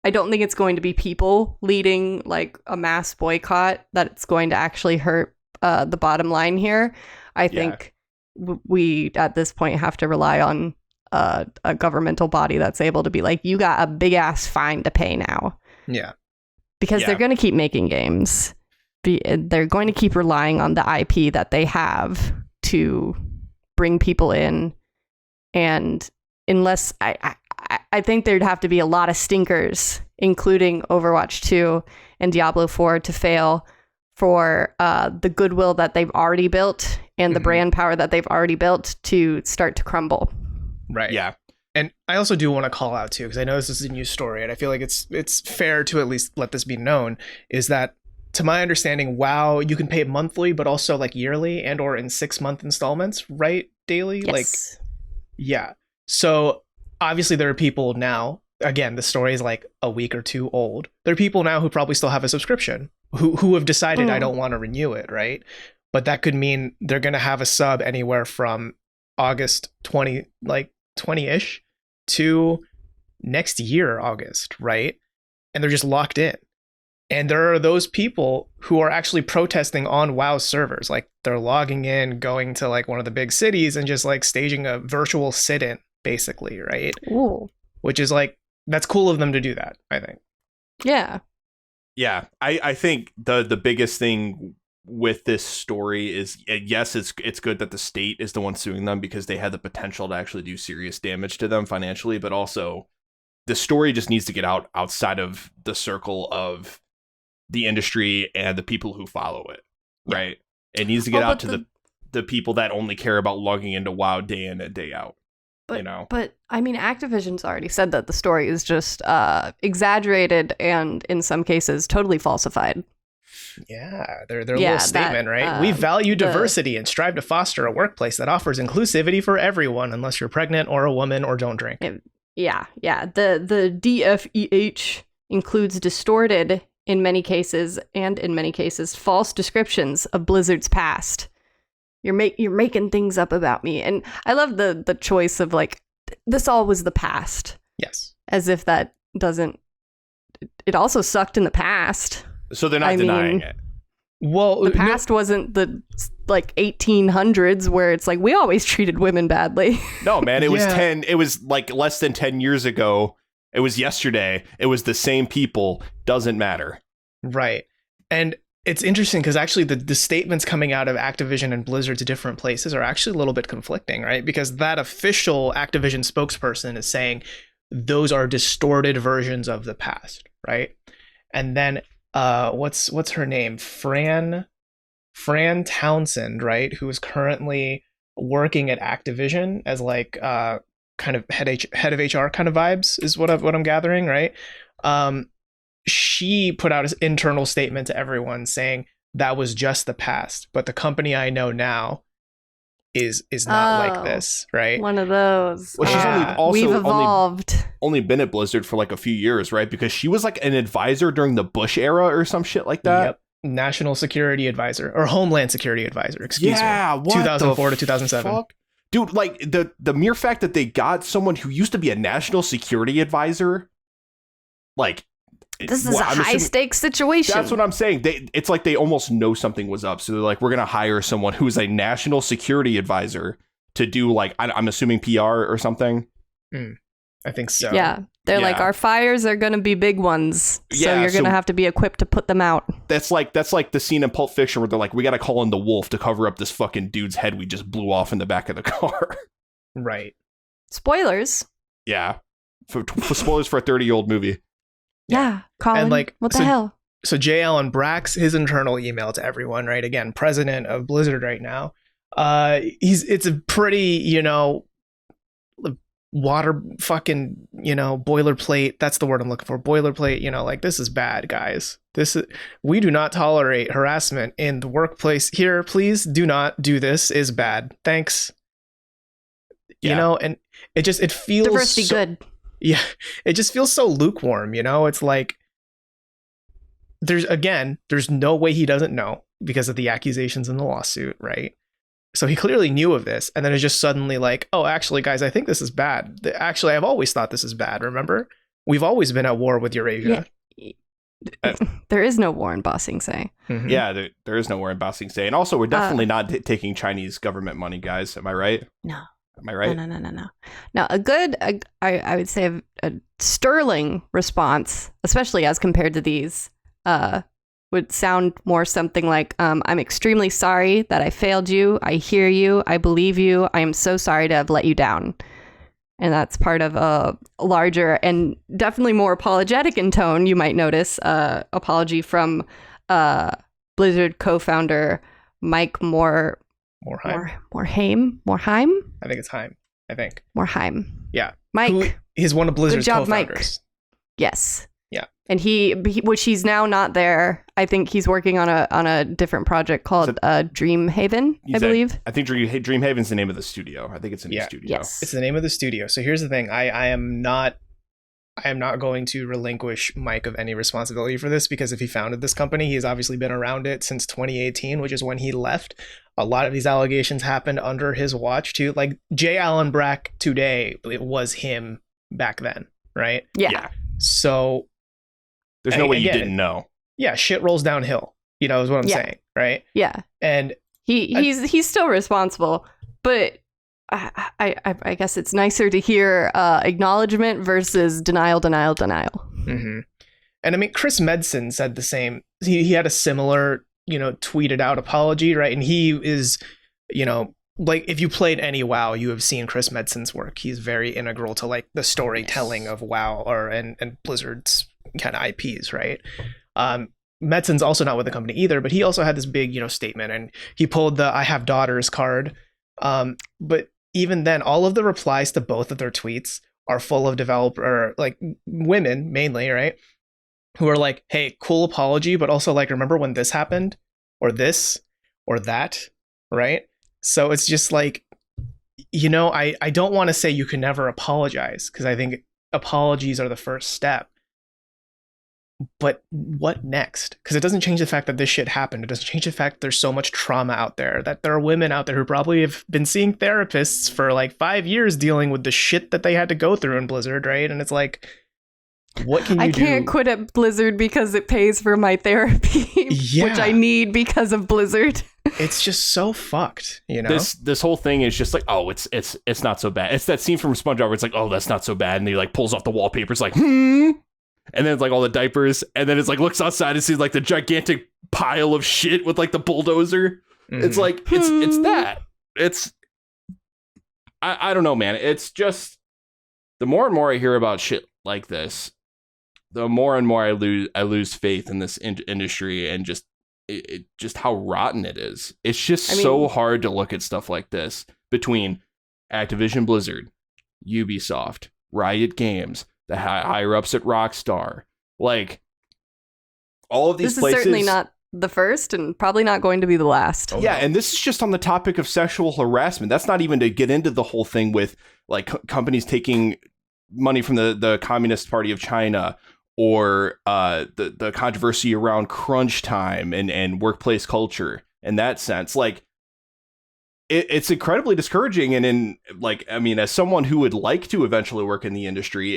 I don't think it's going to be people leading like a mass boycott that it's going to actually hurt the bottom line here. I think we at this point have to rely on a governmental body that's able to be like, you got a big ass fine to pay now. Yeah. Because they're going to keep making games. They're going to keep relying on the IP that they have to bring people in. And unless I think there'd have to be a lot of stinkers, including Overwatch 2 and Diablo 4, to fail for the goodwill that they've already built and the brand power that they've already built to start to crumble. Right. Yeah. And I also do want to call out too, because I know this is a news story, and I feel like it's fair to at least let this be known, is that to my understanding, WoW, you can pay monthly, but also like yearly and or in 6-month installments, right? Daily? Yes. Like, yeah. So obviously there are people now, again, the story is like a week or two old. There are people now who probably still have a subscription who have decided I don't want to renew it, right? But that could mean they're going to have a sub anywhere from August 20-ish to next year, August, right? And they're just locked in. And there are those people who are actually protesting on WoW servers. Like they're logging in, going to like one of the big cities and just like staging a virtual sit-in, basically, right? Ooh. Which is like, that's cool of them to do that, I think. Yeah. Yeah, I think the biggest thing with this story is, yes, it's good that the state is the one suing them because they had the potential to actually do serious damage to them financially, but also the story just needs to get out outside of the circle of the industry and the people who follow it, right? It needs to get out to the people that only care about logging into WoW day in and day out. But, but I mean, Activision's already said that the story is just exaggerated and in some cases totally falsified. Yeah, their little statement, right? We value diversity and strive to foster a workplace that offers inclusivity for everyone, unless you're pregnant or a woman or don't drink. Yeah. The DFEH includes distorted, in many cases, false descriptions of Blizzard's past. You're making things up about me. And I love the choice of like, this all was the past. Yes. As if that doesn't, it also sucked in the past. So they're not denying it. Well, the past wasn't the like 1800s where it's like, we always treated women badly. No, man, it was like less than 10 years ago. It was yesterday. It was the same people. Doesn't matter. Right. And it's interesting because actually the statements coming out of Activision and Blizzard to different places are actually a little bit conflicting, right? Because that official Activision spokesperson is saying those are distorted versions of the past, right? And then what's her name? Fran Townsend, right? Who is currently working at Activision as like kind of head of HR kind of vibes is what I'm gathering, right? She put out an internal statement to everyone saying that was just the past, but the company I know now is not like this, right? One of those. Well, she's we've evolved. Only been at Blizzard for like a few years, right? Because she was like an advisor during the Bush era or some shit like that. Yep. National Security Advisor or Homeland Security Advisor, excuse me. 2004 to 2007. Fuck? Dude, like the mere fact that they got someone who used to be a national security advisor, like, this is a high stakes situation. That's what I'm saying. It's like they almost know something was up. So they're like, we're going to hire someone who's a national security advisor to do like, I'm assuming PR or something. I think so. Yeah. They're like, our fires are going to be big ones. So you're going to have to be equipped to put them out. That's like the scene in Pulp Fiction where they're like, we got to call in the wolf to cover up this fucking dude's head we just blew off in the back of the car. Right. Spoilers. Yeah. For spoilers for a 30-year-old movie. Yeah, Colin, and like, what the hell? So J. Allen Brack's his internal email to everyone, right? Again, president of Blizzard right now. It's a pretty, water fucking, boilerplate. That's the word I'm looking for. Boilerplate, like, this is bad, guys. We do not tolerate harassment in the workplace here. Please do not do this. Is bad. Thanks. Yeah. And it feels diversity good. Yeah, it just feels so lukewarm, It's like there's no way he doesn't know because of the accusations in the lawsuit, right? So he clearly knew of this, and then it's just suddenly like, oh, actually, guys, I think this is bad. Actually, I've always thought this is bad. Remember, we've always been at war with Eurasia. Yeah. There is no war in Ba Sing Se. Mm-hmm. Yeah, there is no war in Ba Sing Se, and also we're definitely not taking Chinese government money, guys. Am I right? No. Am I right? No. Now, I would say a sterling response, especially as compared to these, would sound more something like, I'm extremely sorry that I failed you. I hear you. I believe you. I am so sorry to have let you down. And that's part of a larger and definitely more apologetic in tone, you might notice, apology from Blizzard co-founder Mike Morhaime? I think it's Heim. Morhaime. Yeah. Mike. He's one of Blizzard's co-founders. Mike. Yes. And which he's now not there. I think he's working on a different project called Dreamhaven, I believe. I think Dreamhaven's the name of the studio. I think it's a new studio. Yes. It's the name of the studio. So here's the thing. I am not going to relinquish Mike of any responsibility for this, because if he founded this company, he's obviously been around it since 2018, which is when he left. A lot of these allegations happened under his watch too. Like J. Allen Brack today, it was him back then, right? Yeah. So there's no way you didn't know. Yeah, shit rolls downhill. Is what I'm saying, right? Yeah. And he's still responsible, but I guess it's nicer to hear acknowledgement versus denial. Mm-hmm. And I mean, Chris Medson said the same. He had a similar, tweeted out apology, right? And he is, like, if you played any WoW, you have seen Chris Medson's work. He's very integral to like the storytelling of WoW and Blizzard's kind of IPs, right? Medson's also not with the company either, but he also had this big, statement, and he pulled the "I have daughters" card. But even then, all of the replies to both of their tweets are full of developer, like women mainly, right? Who are like, "Hey, cool apology, but also like, remember when this happened, or this, or that," right? So it's just like, I don't want to say you can never apologize, because I think apologies are the first step. But what next? Because it doesn't change the fact that this shit happened. It doesn't change the fact that there's so much trauma out there, that there are women out there who probably have been seeing therapists for like 5 years dealing with the shit that they had to go through in Blizzard, right? And it's like, what can you do? I can't quit at Blizzard because it pays for my therapy, which I need because of Blizzard. It's just so fucked, This whole thing is just like, oh, it's not so bad. It's that scene from SpongeBob where it's like, oh, that's not so bad, and he like pulls off the wallpaper. It's like, and then it's like all the diapers, and then it's like looks outside and sees like the gigantic pile of shit with like the bulldozer. Mm-hmm. It's like it's that. It's I don't know, man. It's just the more and more I hear about shit like this, the more and more I lose faith in this industry, and just just how rotten it is. It's just so hard to look at stuff like this between Activision Blizzard, Ubisoft, Riot Games, the higher ups at Rockstar, like all of these places. This is certainly not the first, and probably not going to be the last. Yeah, and this is just on the topic of sexual harassment. That's not even to get into the whole thing with like companies taking money from the Communist Party of China, or the controversy around crunch time and workplace culture in that sense. Like it's incredibly discouraging. And as someone who would like to eventually work in the industry,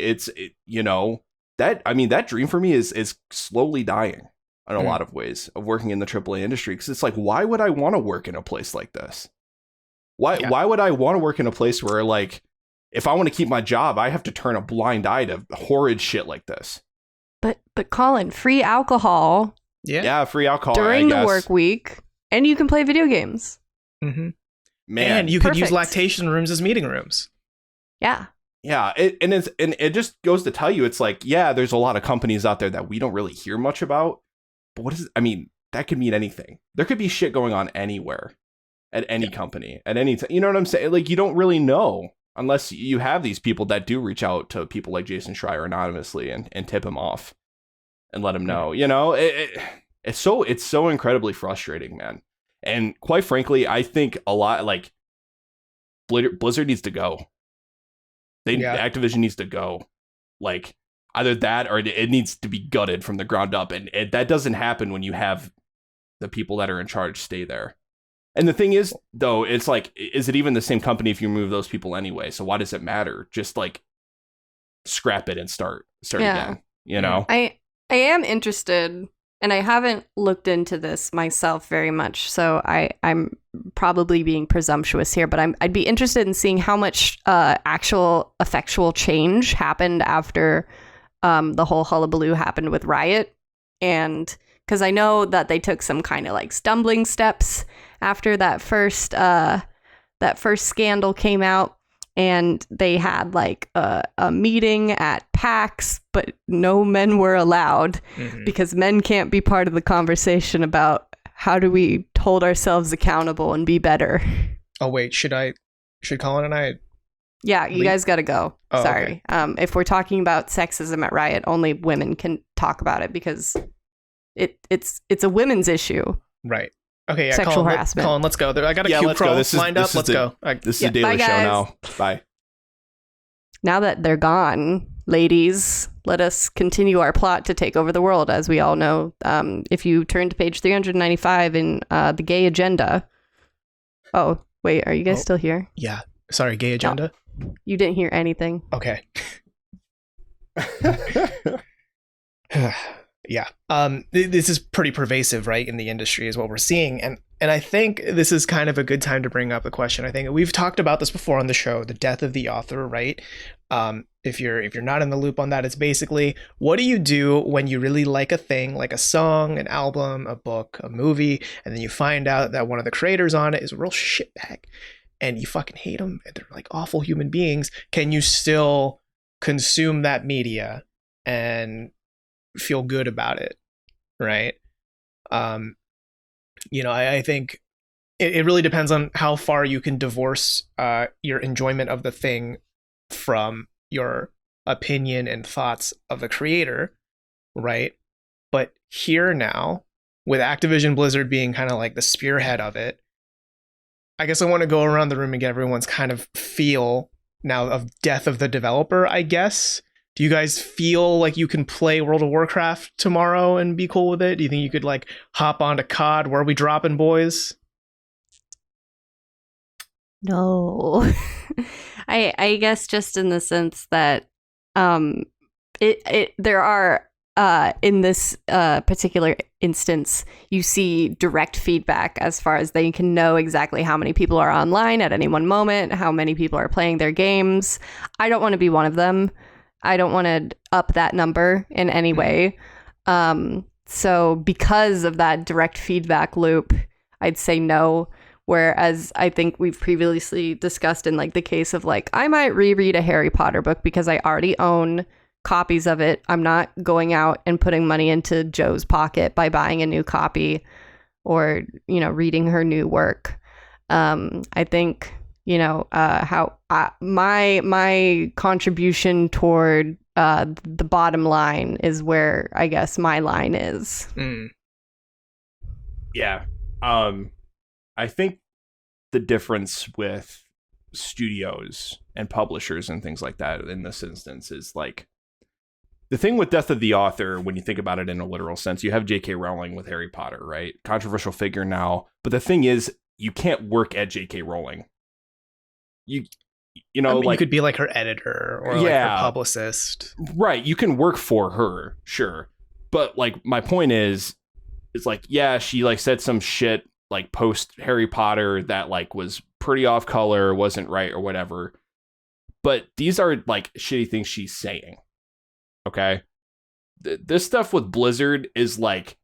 that dream for me is slowly dying in a lot of ways of working in the AAA industry. Because it's like, why would I want to work in a place like this? Why would I want to work in a place where, like, if I want to keep my job, I have to turn a blind eye to horrid shit like this? But Colin, free alcohol. Yeah, free alcohol during the work week, and you can play video games. Mm-hmm. Man, and you could use lactation rooms as meeting rooms. Yeah. Yeah, it just goes to tell you, it's like, yeah, there's a lot of companies out there that we don't really hear much about. But what is it? I mean, that could mean anything. There could be shit going on anywhere, at any company, at any time. You know what I'm saying? Like, you don't really know unless you have these people that do reach out to people like Jason Schreier anonymously and tip him off and let him know. You know, it's so incredibly frustrating, man. And quite frankly, I think a lot, like, Blizzard needs to go. Activision needs to go. Like, either that or it needs to be gutted from the ground up. And that doesn't happen when you have the people that are in charge stay there. And the thing is, though, it's like, is it even the same company if you remove those people anyway? So why does it matter? Just like scrap it and start again, you know? I am interested, and I haven't looked into this myself very much, so I'm probably being presumptuous here, but I'd be interested in seeing how much actual effectual change happened after the whole hullabaloo happened with Riot. And because I know that they took some kind of like stumbling steps after that first scandal came out, and they had like a meeting at PAX, but no men were allowed because men can't be part of the conversation about how do we hold ourselves accountable and be better. Oh wait, should Colin and I Yeah, you guys got to go. Oh, Sorry. If we're talking about sexism at Riot, only women can talk about it because it's a women's issue. Right. Okay, yeah, Sexual Colin, harassment. Colin, let's go. I got a cue let's go. crawl This is- lined this up. is Let's the- go. This is Yeah, a daily bye, show guys. now. Bye. Now that they're gone, ladies, let us continue our plot to take over the world. As we all know, if you turn to page 395 in the gay agenda. Oh, wait, are you guys still here? Yeah. Sorry, gay agenda. You didn't hear anything. Okay. Yeah. This is pretty pervasive, right, in the industry is what we're seeing. And I think this is kind of a good time to bring up a question. I think we've talked about this before on the show, the death of the author, right? If you're not in the loop on that, it's basically, what do you do when you really like a thing, like a song, an album, a book, a movie, and then you find out that one of the creators on it is a real shitbag and you fucking hate them and they're like awful human beings? Can you still consume that media and feel good about it, right? I think it really depends on how far you can divorce your enjoyment of the thing from your opinion and thoughts of the creator, right? But here now, with Activision Blizzard being kind of like the spearhead of it, I guess I want to go around the room and get everyone's kind of feel now of death of the developer, I guess. Do you guys feel like you can play World of Warcraft tomorrow and be cool with it? Do you think you could like hop onto COD? Where are we dropping, boys? No. I guess just in the sense that there are in this particular instance, you see direct feedback as far as they can know exactly how many people are online at any one moment, how many people are playing their games. I don't want to be one of them. I don't want to up that number in any way. So because of that direct feedback loop, I'd say no. Whereas I think we've previously discussed in like the case of like, I might reread a Harry Potter book because I already own copies of it. I'm not going out and putting money into Joe's pocket by buying a new copy or, reading her new work. I think, how my contribution toward the bottom line is where I guess my line is. Yeah. I think the difference with studios and publishers and things like that in this instance is like the thing with death of the author, when you think about it in a literal sense, you have J.K. Rowling with Harry Potter, right? Controversial figure now. But the thing is, you can't work at J.K. Rowling. You could be like her editor or like her publicist. Right. You can work for her, sure. But like my point is like, yeah, she like said some shit like post Harry Potter that like was pretty off color, wasn't right or whatever. But these are like shitty things she's saying. Okay. This stuff with Blizzard is like,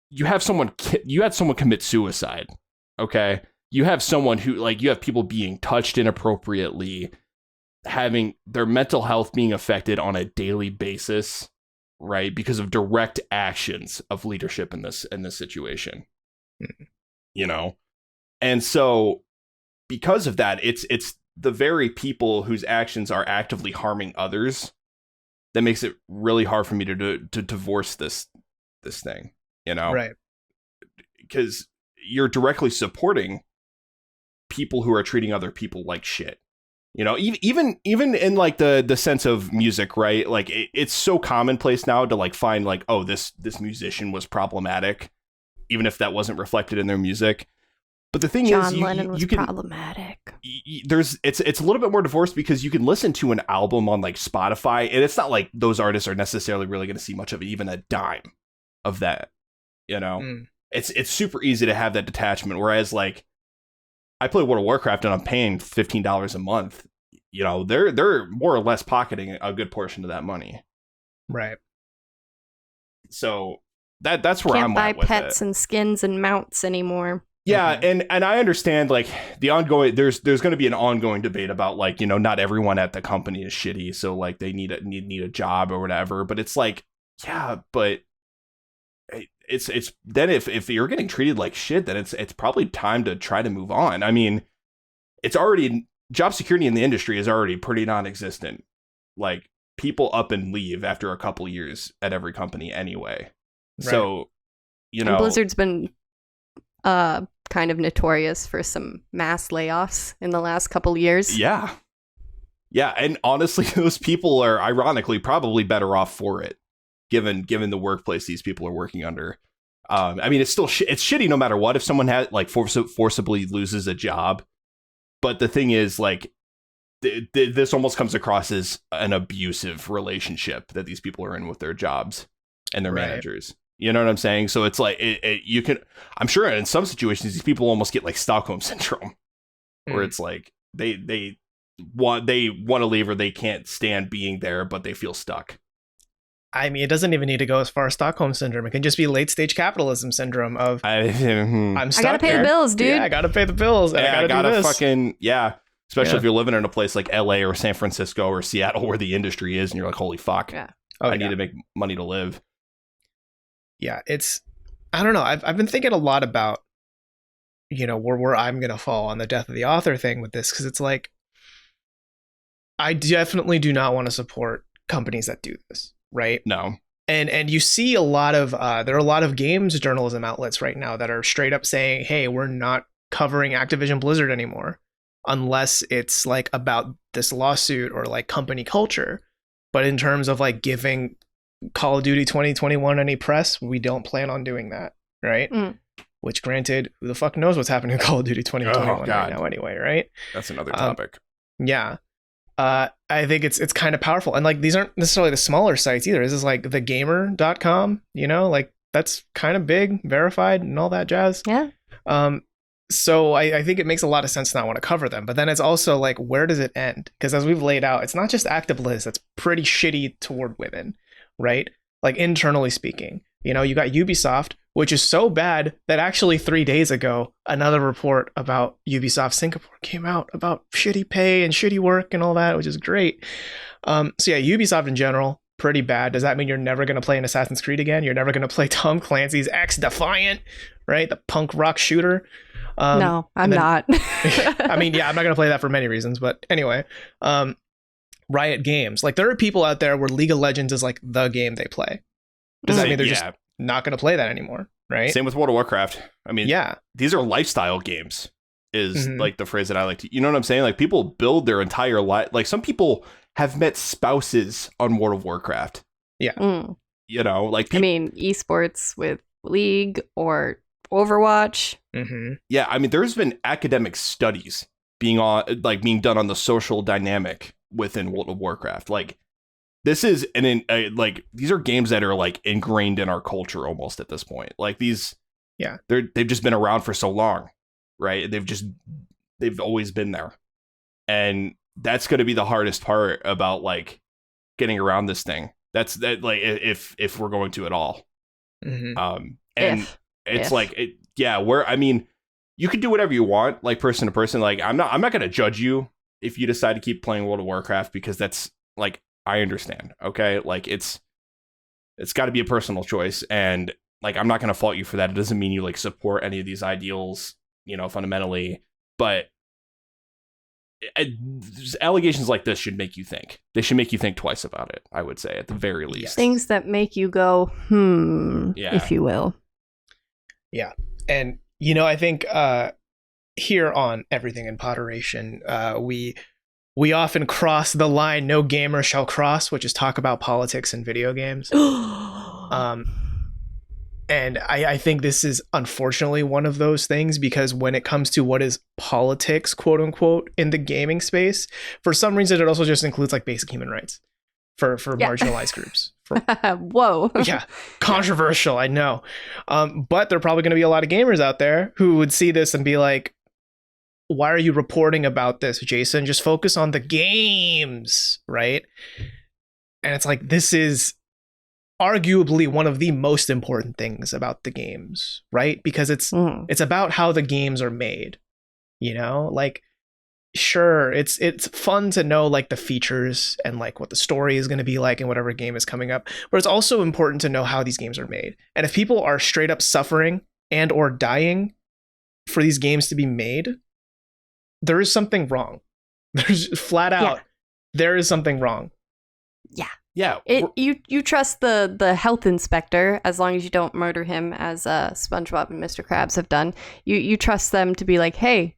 you had someone commit suicide. Okay. You have someone who like, you have people being touched inappropriately, having their mental health being affected on a daily basis, right? Because of direct actions of leadership in this situation. And so because of that, it's the very people whose actions are actively harming others that makes it really hard for me to divorce this thing, Right. Because you're directly supporting people who are treating other people like shit. Even in like the sense of music, right? Like it's so commonplace now to like find like, oh, this musician was problematic, even if that wasn't reflected in their music. But the thing John is, Lennon was you can, problematic. It's a little bit more divorced because you can listen to an album on like Spotify, and it's not like those artists are necessarily really going to see much of it, even a dime of that. It's super easy to have that detachment. Whereas like I play World of Warcraft and I'm paying $15 a month. They're more or less pocketing a good portion of that money. Right. So that's where Can't I'm buy at with pets it. and skins and mounts anymore. Yeah, and I understand like the ongoing there's going to be an ongoing debate about like, not everyone at the company is shitty, so like they need a job or whatever, but it's like, yeah, but it's then if you're getting treated like shit, then it's probably time to try to move on. I mean, it's already job security in the industry is already pretty non-existent. Like, people up and leave after a couple years at every company anyway. Right. So, you know, and Blizzard's been kind of notorious for some mass layoffs in the last couple years. Yeah. Yeah, and honestly, those people are ironically probably better off for it, given the workplace these people are working under. I mean, it's still it's shitty no matter what if someone had like forcibly loses a job. But the thing is, like, this almost comes across as an abusive relationship that these people are in with their jobs and their managers. You know what I'm saying? So it's like you can. I'm sure in some situations these people almost get like Stockholm syndrome, where it's like they want to leave or they can't stand being there, but they feel stuck. I mean, it doesn't even need to go as far as Stockholm syndrome. It can just be late stage capitalism syndrome of I'm stuck. I gotta pay the bills, dude. Yeah, I gotta pay the bills. And I gotta do this. Especially if you're living in a place like LA or San Francisco or Seattle where the industry is, and you're like, holy fuck, I need to make money to live. Yeah, I don't know. I've been thinking a lot about, you know, where I'm gonna fall on the death of the author thing with this, because it's like, I definitely do not want to support companies that do this, right? No. And you see a lot of there are a lot of games journalism outlets right now that are straight up saying, hey, we're not covering Activision Blizzard anymore unless it's like about this lawsuit or like company culture. But in terms of like giving Call of Duty 2021 any press, we don't plan on doing that, right? Which, granted, who the fuck knows what's happening in Call of Duty 2021 right now anyway, right? That's another topic. Yeah. I think it's kind of powerful. And like, these aren't necessarily the smaller sites either. This is like thegamer.com, you know, like that's kind of big, verified and all that jazz. Yeah. So I think it makes a lot of sense to not want to cover them. But then it's also like, where does it end? Because as we've laid out, it's not just ActiBliz that's pretty shitty toward women, right? Like, internally speaking, you know, you got Ubisoft, which is so bad that actually 3 days ago, another report about Ubisoft Singapore came out about shitty pay and shitty work and all that, which is great. So yeah, Ubisoft in general, pretty bad. Does that mean you're never going to play an Assassin's Creed again? You're never going to play Tom Clancy's X-Defiant, right? The punk rock shooter. No, I'm not. I mean, yeah, I'm not going to play that for many reasons, but anyway, Riot Games. Like, there are people out there where League of Legends is like the game they play. Does that mean they're just not going to play that anymore, right? Same with World of Warcraft. I mean, these are lifestyle games is like the phrase that I like to, you know what I'm saying? Like, people build their entire life. Like, some people have met spouses on World of Warcraft. Yeah. You know, like, I mean, esports with League or Overwatch. Yeah, I mean, there's been academic studies being done on the social dynamic within World of Warcraft. Like, this is like, these are games that are like ingrained in our culture almost at this point. Like, they've just been around for so long, right? They've always been there, and that's going to be the hardest part about like getting around this thing. That's like, if we're going to at all. Where, I mean, you can do whatever you want, like, person to person. Like, I'm not going to judge you if you decide to keep playing World of Warcraft, because that's like, I understand. Okay. Like, it's got to be a personal choice. And like, I'm not going to fault you for that. It doesn't mean you like support any of these ideals, you know, fundamentally, but allegations like this should make you think. They should make you think twice about it, I would say, at the very least. Things that make you go, if you will. Yeah. And, you know, I think here on Everything in Poderation, we often cross the line no gamer shall cross, which is talk about politics in video games. And I think this is unfortunately one of those things, because when it comes to what is politics, quote unquote, in the gaming space, for some reason it also just includes like basic human rights for marginalized groups. Whoa. Yeah, controversial, I know. But there are probably going to be a lot of gamers out there who would see this and be like, why are you reporting about this, Jason? Just focus on the games, right? And it's like, this is arguably one of the most important things about the games, right? Because it's about how the games are made, you know? Like, sure, it's fun to know like the features and like what the story is going to be like in whatever game is coming up, but it's also important to know how these games are made. And if people are straight up suffering and or dying for these games to be made, there is something wrong, There's flat out, there is something wrong. Yeah. You trust the health inspector as long as you don't murder him, as SpongeBob and Mr. Krabs have done. You trust them to be like, hey,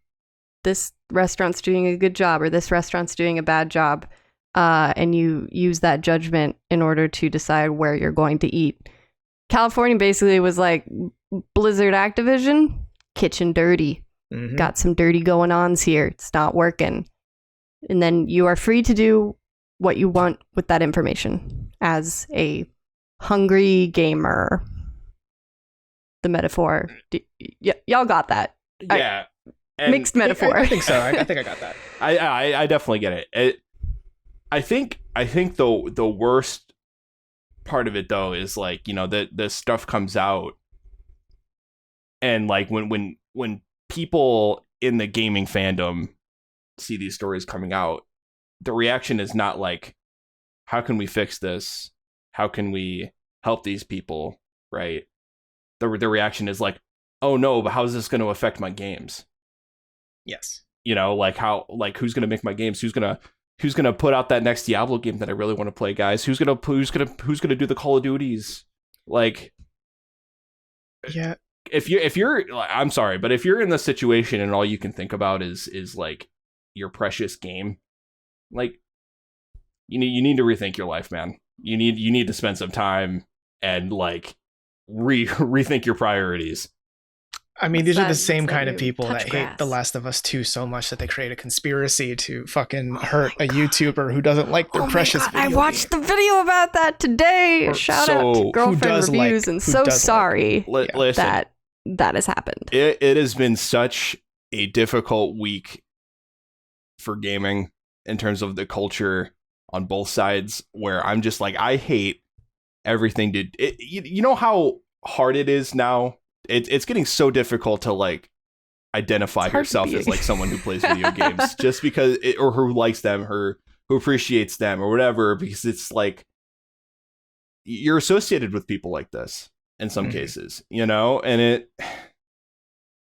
this restaurant's doing a good job or this restaurant's doing a bad job, and you use that judgment in order to decide where you're going to eat. California basically was like, Blizzard, Activision, kitchen dirty. Mhm. Got some dirty going ons here. It's not working. And then you are free to do what you want with that information as a hungry gamer. The metaphor. Y'all got that. Yeah. And Mixed metaphor. I think so. I think I got that. I definitely get it. I think the worst part of it though is like, you know, the stuff comes out, and like when people in the gaming fandom see these stories coming out, the reaction is not like, how can we fix this? How can we help these people? Right? The reaction is like, oh no, but how is this going to affect my games? Yes. You know, like who's going to make my games? Who's going to put out that next Diablo game that I really want to play, guys? Who's going to do the Call of Duties? Like, yeah. If you're I'm sorry, but if you're in the situation and all you can think about is like your precious game, like you need to rethink your life, man. You need to spend some time and like rethink your priorities. I mean, these are the same kind of you people touch that grass. hate The Last of Us 2 so much that they create a conspiracy to fucking hurt a YouTuber who doesn't like their precious video I watched the video about that today. Shout out to Girlfriend does like- Reviews, and who so does sorry Listen, that has happened. it has been such a difficult week for gaming in terms of the culture on both sides, where I'm just like, I hate everything. You know how hard it is now? It's getting so difficult to like identify yourself as like someone who plays video games just because or who likes them, or who appreciates them or whatever, because it's like you're associated with people like this in some cases, you know, and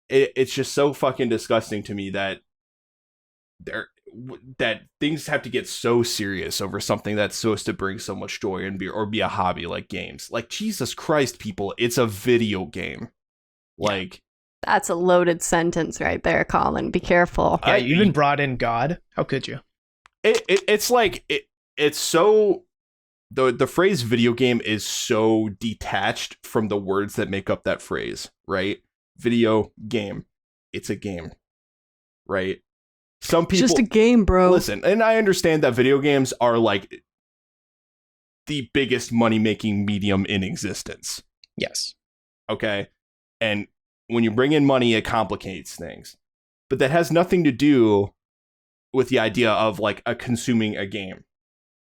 it's just so fucking disgusting to me that things have to get so serious over something that's supposed to bring so much joy and be a hobby like games. Like, Jesus Christ, people, it's a video game. Like, That's a loaded sentence right there, Colin. Be careful. Yeah, you even brought in God. How could you? It's like it's so the phrase video game is so detached from the words that make up that phrase, right? Video game. It's a game. Right? Some people Just a game, bro. Listen, and I understand that video games are like the biggest money-making medium in existence. Yes. Okay? And when you bring in money, it complicates things. But that has nothing to do with the idea of like consuming a game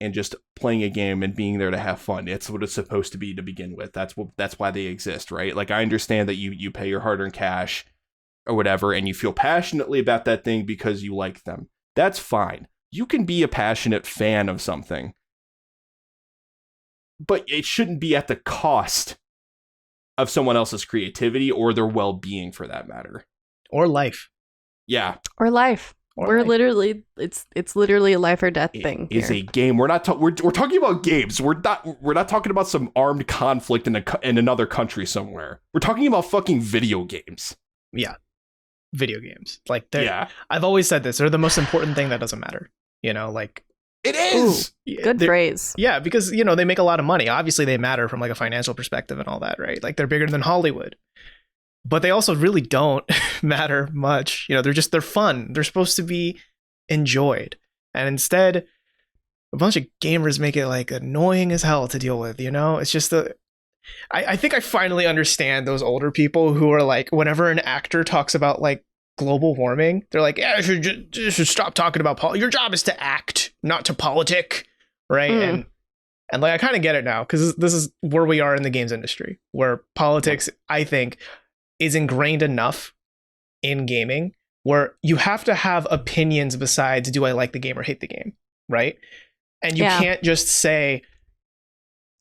and just playing a game and being there to have fun. It's what it's supposed to be to begin with. That's why they exist, right? Like, I understand that you pay your hard-earned cash or whatever, and you feel passionately about that thing because you like them. That's fine. You can be a passionate fan of something, but it shouldn't be at the cost of someone else's creativity or their well-being, for that matter. Or life. Yeah. Or life. Or We're life. literally it's literally a life or death thing. It's here. a game. We're not we're talking about games. We're not talking about some armed conflict in another country somewhere. We're talking about fucking video games. Yeah. Video games. Like, Yeah. I've always said this. They're the most important thing that doesn't matter. You know, like... It is. Good phrase. Yeah, because, you know, they make a lot of money. Obviously, they matter from like a financial perspective and all that, right? Like, they're bigger than Hollywood. But they also really don't matter much. You know, they're fun. They're supposed to be enjoyed. And instead, a bunch of gamers make it like annoying as hell to deal with, you know? It's just I think I finally understand those older people who are like, whenever an actor talks about like global warming, they're like, yeah, you should stop talking about your job is to act, not to politic, right? And like, I kind of get it now, because this is where we are in the games industry, where politics, I think, is ingrained enough in gaming where you have to have opinions besides, do I like the game or hate the game, right? And you can't just say,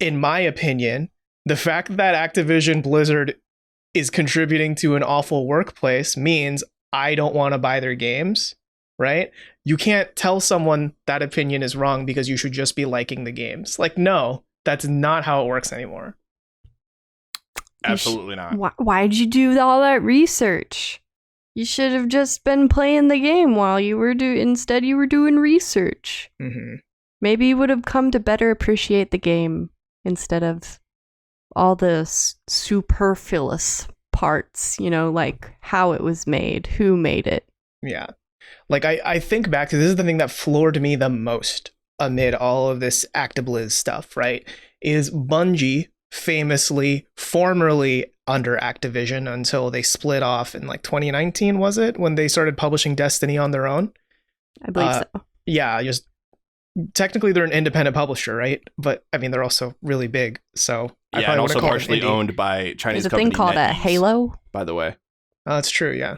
in my opinion, the fact that Activision Blizzard is contributing to an awful workplace means I don't want to buy their games. right? You can't tell someone that opinion is wrong because you should just be liking the games. Like, no, that's not how it works anymore. Absolutely not. Why'd you do all that research? You should have just been playing the game while you were instead you were doing research. Mm-hmm. Maybe you would have come to better appreciate the game instead of all the superfluous parts, like how it was made, who made it. Yeah. Like, I think back to, this is the thing that floored me the most amid all of this ActiBliz stuff, right? Is Bungie famously, formerly under Activision until they split off in like 2019, was it? When they started publishing Destiny on their own? I believe so. Yeah, just technically they're an independent publisher, right? But I mean, they're also really big. So yeah, and also partially owned by Chinese There's a company thing called a Halo, by the way. Oh, that's true. Yeah.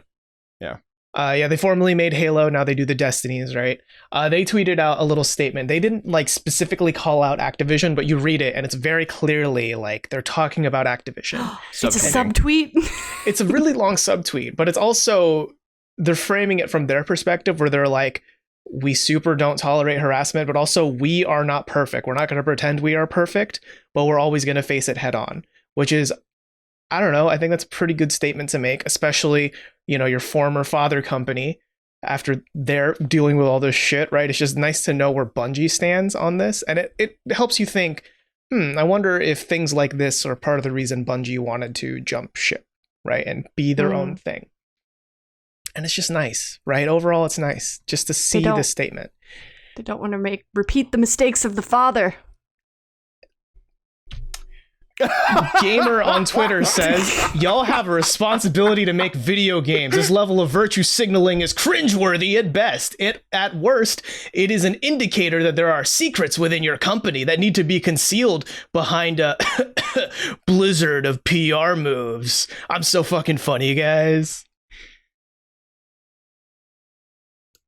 Yeah. Yeah, they formerly made Halo. Now they do the Destinies, right? They tweeted out a little statement. They didn't like specifically call out Activision, but you read it and it's very clearly like they're talking about Activision. It's a subtweet. It's a really long subtweet, but it's also, they're framing it from their perspective where they're like, we super don't tolerate harassment, but also we are not perfect. We're not going to pretend we are perfect, but we're always going to face it head on, which is, I don't know. I think that's a pretty good statement to make, especially, your former father company after they're dealing with all this shit, right? It's just nice to know where Bungie stands on this. And it helps you think, I wonder if things like this are part of the reason Bungie wanted to jump ship, right? And be their own thing. And it's just nice, right? Overall, it's nice just to see this statement. They don't want to repeat the mistakes of the father. Gamer on Twitter says, y'all have a responsibility to make video games. This level of virtue signaling is cringeworthy at best. At worst, it is an indicator that there are secrets within your company that need to be concealed behind a blizzard of PR moves. I'm so fucking funny, guys.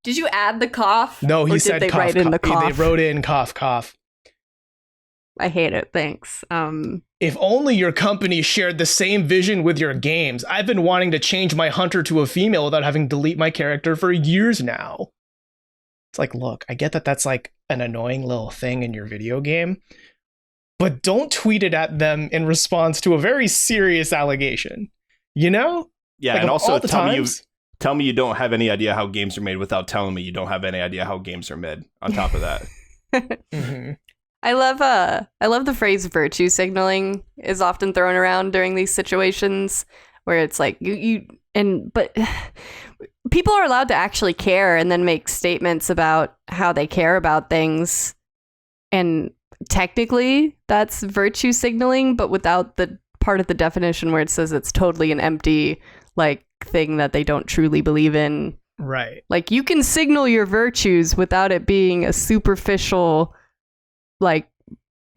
Did you add the cough? No, he said did they cough, write in the cough? They wrote in cough, cough. I hate it. Thanks. If only your company shared the same vision with your games. I've been wanting to change my hunter to a female without having to delete my character for years now. It's like, look, I get that that's like an annoying little thing in your video game, but don't tweet it at them in response to a very serious allegation. Yeah, like, and also tell me you don't have any idea how games are made without telling me you don't have any idea how games are made on top of that. Mm-hmm. I love the phrase virtue signaling is often thrown around during these situations where it's like but people are allowed to actually care and then make statements about how they care about things, and technically that's virtue signaling, but without the part of the definition where it says it's totally an empty like thing that they don't truly believe in. Right. Like, you can signal your virtues without it being a superficial like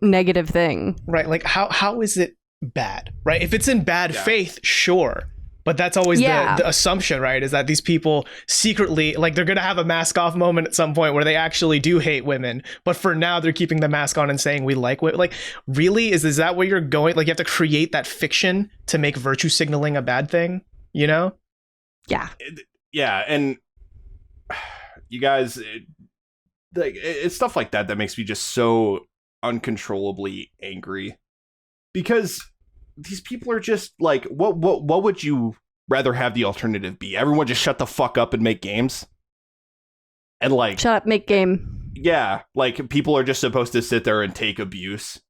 negative thing. Right. Like, how is it bad? Right. If it's in bad faith, sure. But that's always the assumption, right? Is that these people secretly, like, they're going to have a mask off moment at some point where they actually do hate women. But for now, they're keeping the mask on and saying we like women. Like, really? Is that where you're going? Like, you have to create that fiction to make virtue signaling a bad thing, Yeah. Yeah. And you guys, it's stuff like that makes me just so uncontrollably angry, because these people are just like, what would you rather have the alternative be? Everyone just shut the fuck up and make games? And like, shut up, make game. Yeah, like, people are just supposed to sit there and take abuse,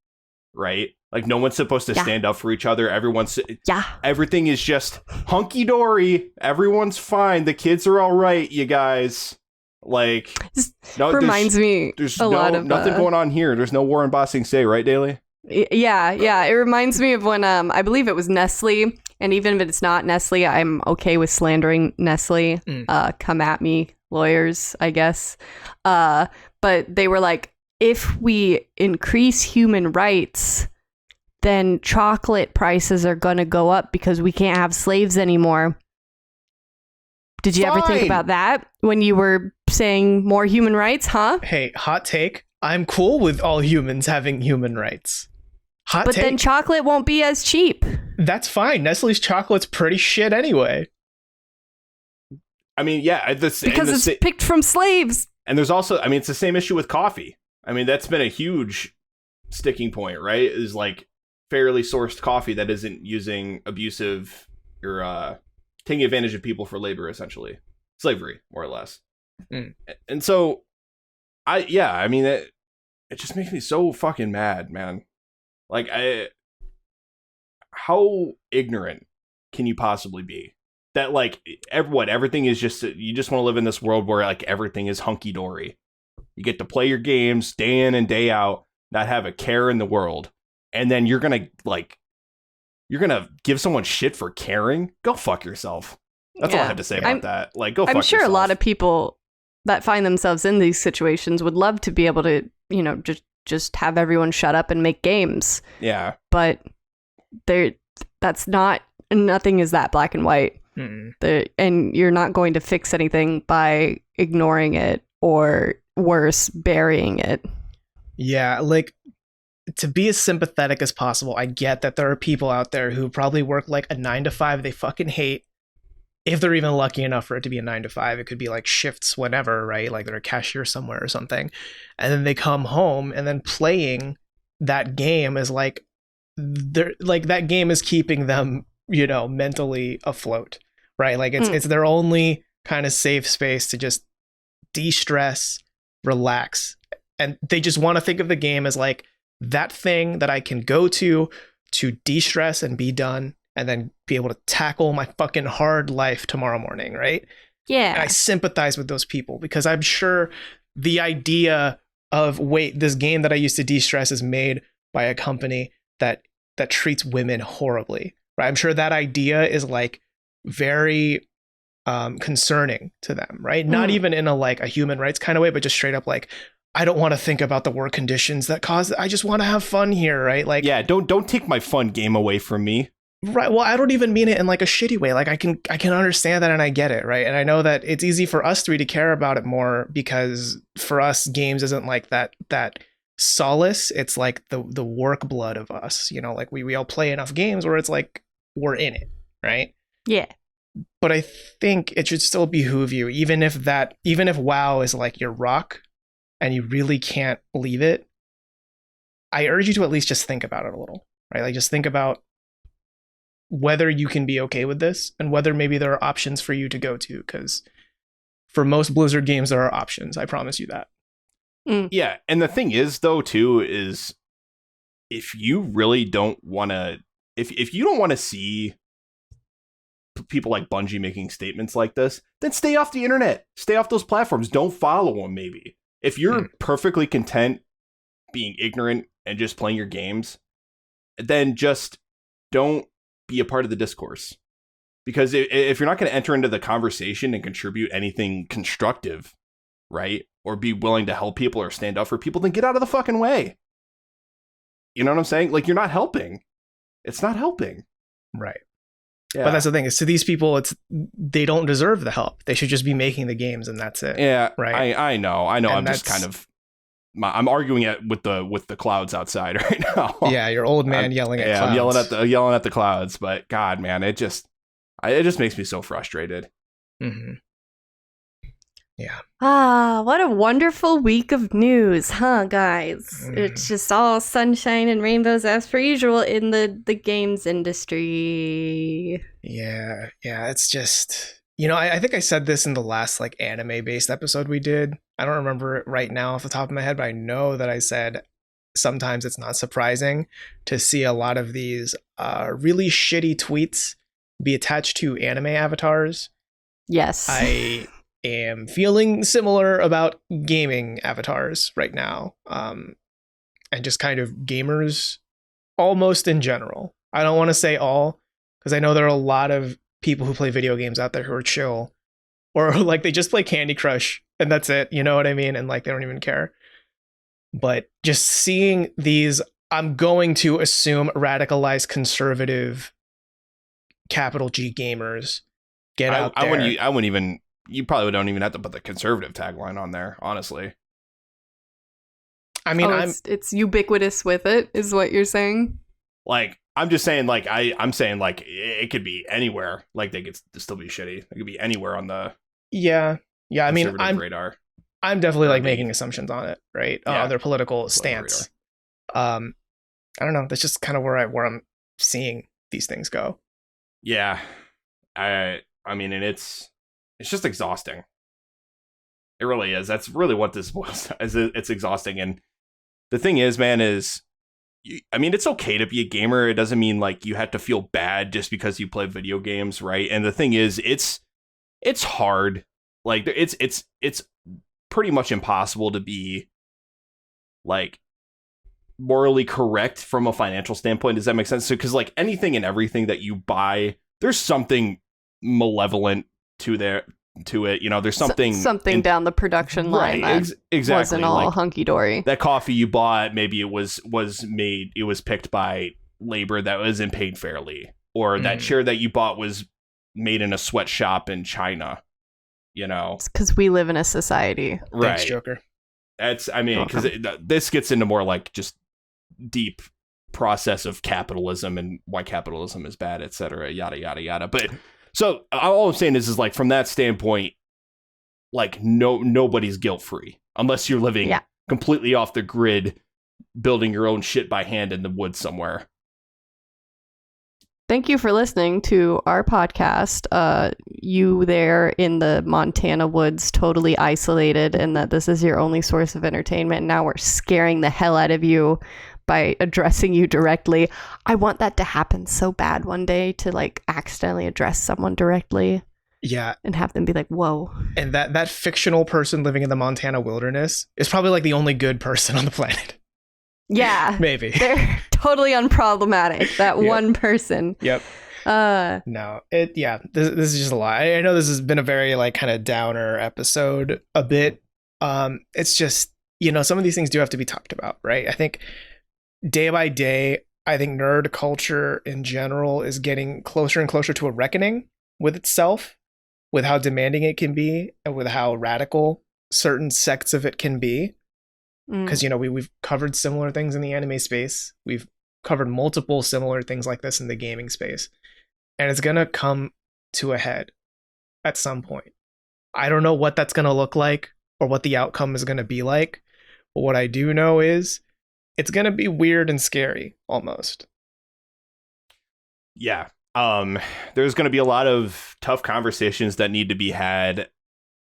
right? Like, no one's supposed to stand up for each other. Everything is just hunky-dory. Everyone's fine. The kids are all right, you guys. Like, reminds me there's a lot of nothing going on here. There's no war in Ba Sing Se, right, Daly? Yeah. It reminds me of when I believe it was Nestle, and even if it's not Nestle, I'm okay with slandering Nestle. Come at me, lawyers, I guess. But they were like, if we increase human rights, then chocolate prices are gonna go up because we can't have slaves anymore. Did you ever think about that when you were saying more human rights, huh? Hey, hot take. I'm cool with all humans having human rights. But then chocolate won't be as cheap. That's fine. Nestle's chocolate's pretty shit anyway. I mean, yeah, because it's picked from slaves. And there's also, I mean, it's the same issue with coffee. I mean, that's been a huge sticking point, right? Is like fairly sourced coffee that isn't using abusive or taking advantage of people for labor, essentially. Slavery, more or less. And so, I mean, it just makes me so fucking mad, man. Like, how ignorant can you possibly be? That, like, everything is just, you just want to live in this world where, like, everything is hunky-dory. You get to play your games day in and day out, not have a care in the world. And then you're going to give someone shit for caring? Go fuck yourself. That's all I have to say about that. Like, go fuck yourself. I'm sure a lot of people that find themselves in these situations would love to be able to, you know, just have everyone shut up and make games. Yeah. But nothing is that black and white. And you're not going to fix anything by ignoring it or worse, burying it. Yeah, like, to be as sympathetic as possible, I get that there are people out there who probably work like a 9-to-5 they fucking hate. If they're even lucky enough for it to be a 9-to-5, it could be like shifts whenever, right? Like they're a cashier somewhere or something. And then they come home and then playing that game is like, that game is keeping them, you know, mentally afloat, right? Like it's their only kind of safe space to just de-stress, relax. And they just want to think of the game as like that thing that I can go to de-stress and be done, and then be able to tackle my fucking hard life tomorrow morning, right? Yeah. And I sympathize with those people because I'm sure the idea of, wait, this game that I used to de-stress is made by a company that treats women horribly, right? I'm sure that idea is like very concerning to them, right? Not even in a human rights kind of way, but just straight up like, I don't want to think about the work conditions that cause, I just want to have fun here, right? Like, yeah, don't take my fun game away from me. Right. Well, I don't even mean it in like a shitty way. Like I can understand that and I get it, right? And I know that it's easy for us three to care about it more because for us, games isn't like that solace. It's like the work blood of us, you know, like we all play enough games where it's like we're in it, right? Yeah. But I think it should still behoove you, even if WoW is like your rock and you really can't leave it. I urge you to at least just think about it a little, right? Like just think about whether you can be okay with this and whether maybe there are options for you to go to, because for most Blizzard games, there are options. I promise you that. Yeah. And the thing is, though, too, is if you really don't want to, if you don't want to see people like Bungie making statements like this, then stay off the internet. Stay off those platforms. Don't follow them, maybe. If you're perfectly content being ignorant and just playing your games, then just don't be a part of the discourse. Because if you're not going to enter into the conversation and contribute anything constructive, right, or be willing to help people or stand up for people, then get out of the fucking way. You know what I'm saying? Like, you're not helping. It's not helping. Right. Yeah. But that's the thing, is to these people, they don't deserve the help. They should just be making the games and that's it. Yeah. Right. I know. And I'm just kind of, I'm arguing it with the clouds outside right now. Yeah, your old man yelling at clouds. Yeah, I'm yelling at the clouds. But God, man, it just makes me so frustrated. Mm-hmm. Yeah. What a wonderful week of news, huh, guys? It's just all sunshine and rainbows as per usual in the games industry. Yeah. It's just, you know, I think I said this in the last like anime-based episode we did. I don't remember it right now off the top of my head, but I know that I said sometimes it's not surprising to see a lot of these really shitty tweets be attached to anime avatars. Yes. I am feeling similar about gaming avatars right now, and just kind of gamers almost in general. I don't want to say all, because I know there are a lot of people who play video games out there who are chill, or like they just play Candy Crush and that's it, you know what I mean? And like they don't even care. But just seeing these, I'm going to assume radicalized conservative capital G gamers get out there. I wouldn't even, you probably don't even have to put the conservative tagline on there, honestly. I mean, it's ubiquitous with it, is what you're saying? Like, I'm just saying, like, I'm saying, like, it could be anywhere. Like, they could still be shitty. It could be anywhere on the Yeah. I mean, conservative radar. I'm definitely like making assumptions on it, right? Yeah. On their political stance. I don't know. That's just kind of where I'm seeing these things go. Yeah. I mean, and it's just exhausting. It really is. That's really what this was. It's exhausting. And the thing is, man, I mean, it's okay to be a gamer. It doesn't mean like you have to feel bad just because you play video games, right? And the thing is, it's hard. Like it's pretty much impossible to be like morally correct from a financial standpoint. Does that make sense? So, because like anything and everything that you buy, there's something malevolent to it. You know, there's something down the production line that exactly wasn't all like, hunky dory. That coffee you bought, maybe it was picked by labor that wasn't paid fairly, or that chair that you bought was made in a sweatshop in China. You know, it's because we live in a society. Right. Thanks, Joker. Because this gets into more like just deep process of capitalism and why capitalism is bad, etc. Yada yada yada. But so all I'm saying is like from that standpoint, like nobody's guilt free unless you're living completely off the grid, building your own shit by hand in the woods somewhere. Thank you for listening to our podcast. You there in the Montana woods, totally isolated, and that this is your only source of entertainment. Now we're scaring the hell out of you by addressing you directly. I want that to happen so bad one day, to like accidentally address someone directly. Yeah. And have them be like, whoa. And that fictional person living in the Montana wilderness is probably like the only good person on the planet. Yeah. Maybe. They're totally unproblematic. That one person. Yep. This is just a lot. I know this has been a very like kind of downer episode a bit. It's just, you know, some of these things do have to be talked about, right? I think day by day, I think nerd culture in general is getting closer and closer to a reckoning with itself, with how demanding it can be and with how radical certain sects of it can be. Because, you know, we've covered similar things in the anime space. We've covered multiple similar things like this in the gaming space. And it's going to come to a head at some point. I don't know what that's going to look like or what the outcome is going to be like. But what I do know is it's going to be weird and scary almost. Yeah. There's going to be a lot of tough conversations that need to be had.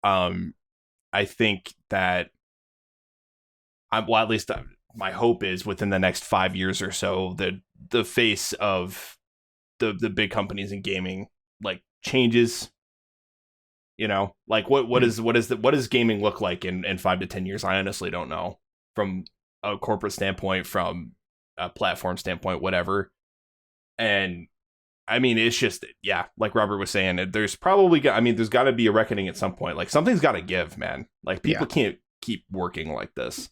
I think that at least my hope is within the next 5 years or so, the face of the big companies in gaming like changes. You know, like what does gaming look like in 5 to 10 years? I honestly don't know, from a corporate standpoint, from a platform standpoint, whatever. And I mean, it's just, like Robert was saying, there's got to be a reckoning at some point. Like something's got to give, man. Like people can't keep working like this.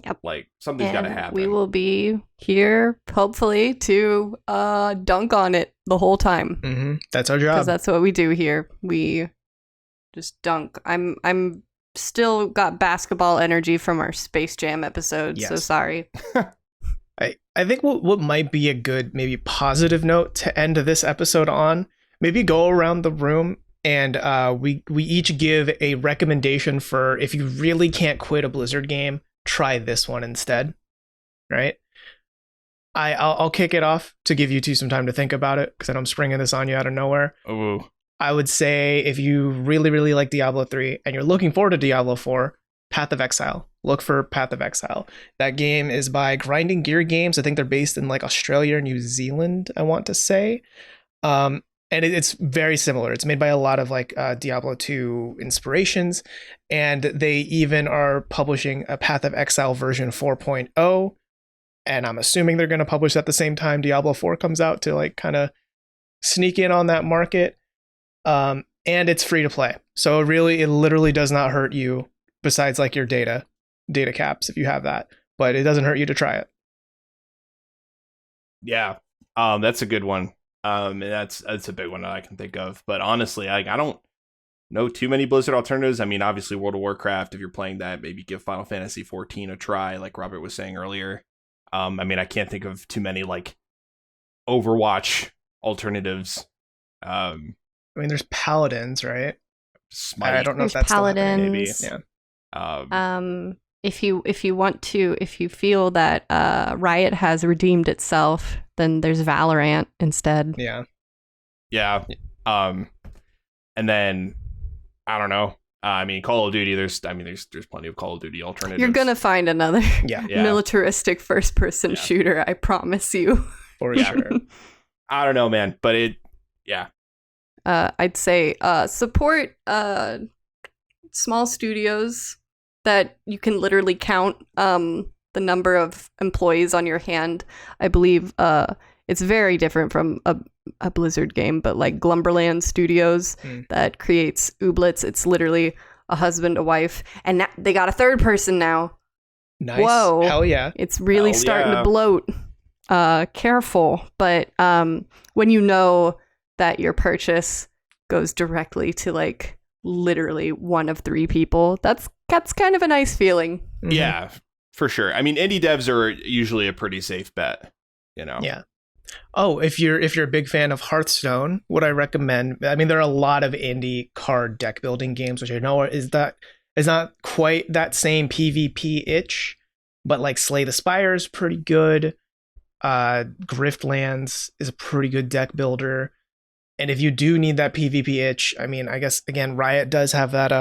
Yep. Like something's got to happen. We will be here, hopefully, to dunk on it the whole time. Mm-hmm. That's our job. Because that's what we do here. We just dunk. I'm still got basketball energy from our Space Jam episode. Yes. So sorry. I think what might be a good, maybe positive note to end this episode on, maybe go around the room and we each give a recommendation for if you really can't quit a Blizzard game, try this one instead, right? I'll kick it off to give you two some time to think about it, because I'm springing this on you out of nowhere. Oh. I would say if you really, really like Diablo 3 and you're looking forward to Diablo 4, Path of Exile. Look for Path of Exile. That game is by Grinding Gear Games. I think they're based in like Australia or New Zealand, I want to say. And it's very similar. It's made by a lot of like Diablo 2 inspirations. And they even are publishing a Path of Exile version 4.0. And I'm assuming they're going to publish at the same time Diablo 4 comes out to like kind of sneak in on that market. And it's free to play. So it literally does not hurt you, besides like your data caps if you have that. But it doesn't hurt you to try it. Yeah, that's a good one. And that's a big one that I can think of. But honestly, I don't know too many Blizzard alternatives. I mean, obviously World of Warcraft, if you're playing that, maybe give Final Fantasy 14 a try, like Robert was saying earlier. I mean, I can't think of too many like Overwatch alternatives. I mean, there's Paladins, right? Smite. I don't know if There's that's still happening. Maybe. Paladins. Yeah. If you feel that Riot has redeemed itself, then there's Valorant instead. Yeah. Yeah. And then I don't know. I mean, Call of Duty. There's plenty of Call of Duty alternatives. You're gonna find another Yeah. militaristic first-person shooter. I promise you. For sure. I don't know, man, but I'd say support small studios that you can literally count the number of employees on your hand. I believe it's very different from a Blizzard game, but like Glumberland Studios that creates Ooblets. It's literally a husband, a wife, and now they got a third person now. Nice. Whoa. Hell yeah. It's really Hell starting yeah. to bloat. Careful, but when you know that your purchase goes directly to like literally one of 3 people, that's kind of a nice feeling. Mhm. Yeah, for sure. I mean, indie devs are usually a pretty safe bet, you know. Yeah. Oh, if you're a big fan of Hearthstone, would I recommend? I mean, there are a lot of indie card deck building games, which I know is not quite that same PvP itch, but like Slay the Spire is pretty good. Griftlands is a pretty good deck builder, and if you do need that PvP itch, I mean, I guess again, Riot does have that.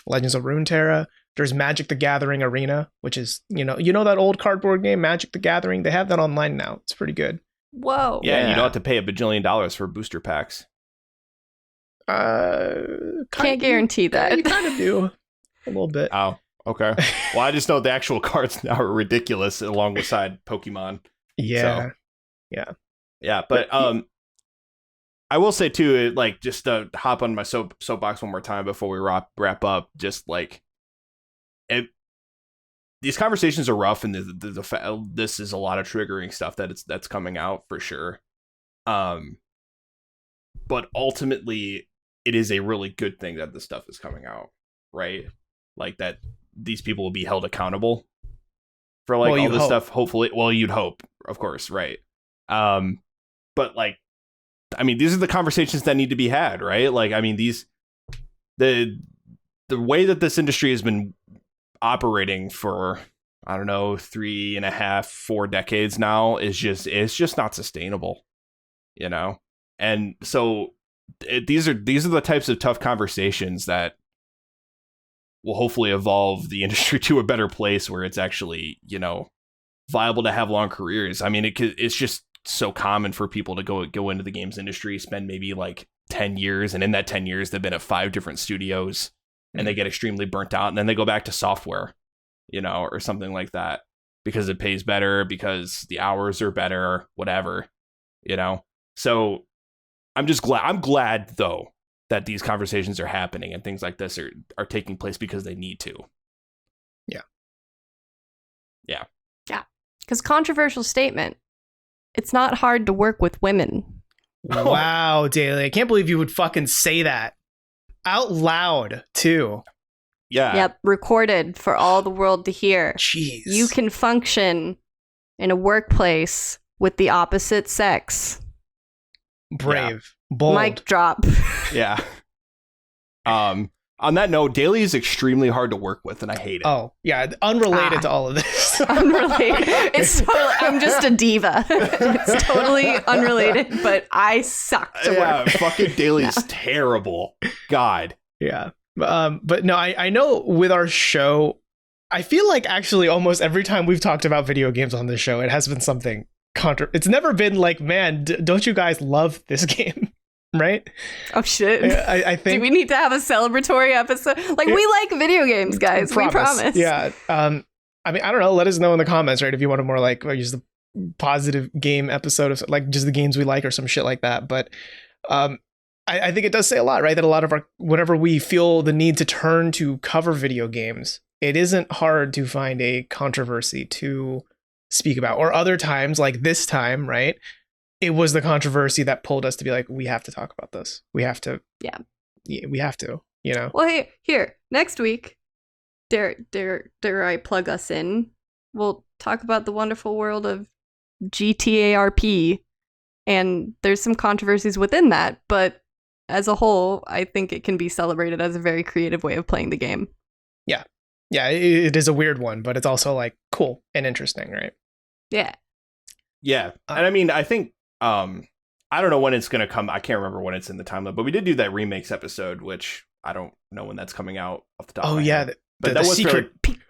Legends of Runeterra. There's Magic the Gathering Arena, which is, you know that old cardboard game, Magic the Gathering? They have that online now. It's pretty good. Whoa. Yeah, and you don't have to pay $1 bajillion for booster packs. Can't guarantee that. You kind of do. A little bit. Oh, okay. Well, I just know the actual cards now are ridiculous alongside Pokemon. Yeah. So, yeah, but I will say too, like, just to hop on my soapbox one more time before we wrap up, just like these conversations are rough, and this is a lot of triggering stuff that's coming out for sure. But ultimately, it is a really good thing that this stuff is coming out, right? Like that these people will be held accountable for like all this stuff. Hopefully, well, you'd hope, of course, right? But like, I mean, these are the conversations that need to be had, right? Like, I mean, the way that this industry has been operating for, I don't know, 3.5, 4 decades now it's just not sustainable, you know? And so these are the types of tough conversations that will hopefully evolve the industry to a better place where it's actually, you know, viable to have long careers. I mean, it's just so common for people to go into the games industry, spend maybe like 10 years, and in that 10 years they've been at 5 different studios, and they get extremely burnt out, and then they go back to software, you know, or something like that, because it pays better, because the hours are better, whatever, you know. So I'm glad though that these conversations are happening and things like this are taking place, because they need to. Yeah. Because controversial statement, it's not hard to work with women. Wow, Daly. I can't believe you would fucking say that out loud too. Yeah. Yep, recorded for all the world to hear. Jeez. You can function in a workplace with the opposite sex. Brave. Bold. Mic drop. Yeah. On that note, Daly is extremely hard to work with, and I hate it. Oh, yeah. Unrelated to all of this. Unrelated. I'm just a diva. It's totally unrelated, but I suck to work with. Fucking Daly is terrible. God. Yeah. But no, I know with our show, I feel like actually almost every time we've talked about video games on this show, it has been something it's never been like, man, don't you guys love this game? Right? Oh shit. I think. Do we need to have a celebratory episode? Like, we like video games, guys. We promise. Yeah. I mean, I don't know. Let us know in the comments, right? If you want a more like use the positive game episode of like just the games we like or some shit like that. But I think it does say a lot, right? That a lot of whenever we feel the need to turn to cover video games, it isn't hard to find a controversy to speak about. Or other times, like this time, right? It was the controversy that pulled us to be like, we have to talk about this. We have to. Yeah, we have to, you know? Well, hey, here, next week, dare I plug us in? We'll talk about the wonderful world of GTARP, and there's some controversies within that, but as a whole, I think it can be celebrated as a very creative way of playing the game. Yeah, it is a weird one, but it's also like cool and interesting, right? Yeah. Yeah. And I mean, I think, I don't know when it's going to come. I can't remember when it's in the timeline, but we did do that remakes episode, which I don't know when that's coming out off the top of my head. But that was secret Peek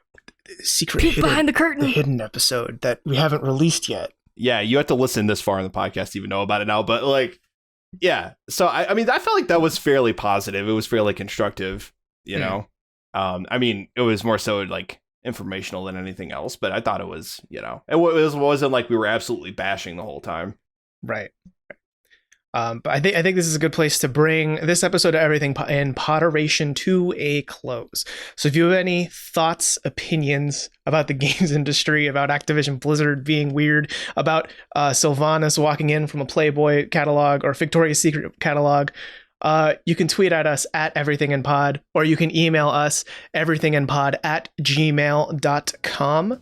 hidden, behind the curtain. the hidden episode that we haven't released yet. Yeah, you have to listen this far in the podcast to even know about it now. But like, yeah. So I mean, I felt like that was fairly positive. It was fairly constructive, you know. I mean, it was more so like informational than anything else. But I thought it was, you know, wasn't like we were absolutely bashing the whole time. Right. But I think this is a good place to bring this episode of Everything in Poderation to a close. So if you have any thoughts, opinions about the games industry, about Activision Blizzard being weird, about Sylvanas walking in from a Playboy catalog or Victoria's Secret catalog, you can tweet at us at everythinginpod, or you can email us everythinginpod@gmail.com.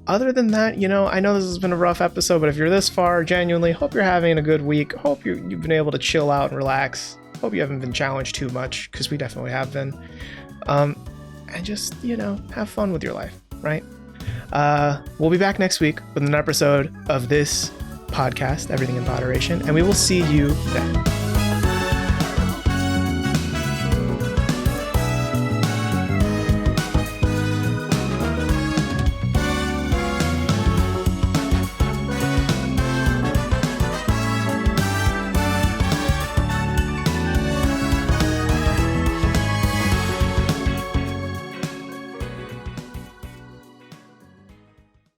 Other than that, you know, I know this has been a rough episode, but if you're this far, genuinely hope you're having a good week. Hope you've been able to chill out and relax. Hope you haven't been challenged too much, because we definitely have been. And just, you know, have fun with your life, right? We'll be back next week with an episode of this podcast, Everything in Poderation, and we will see you then.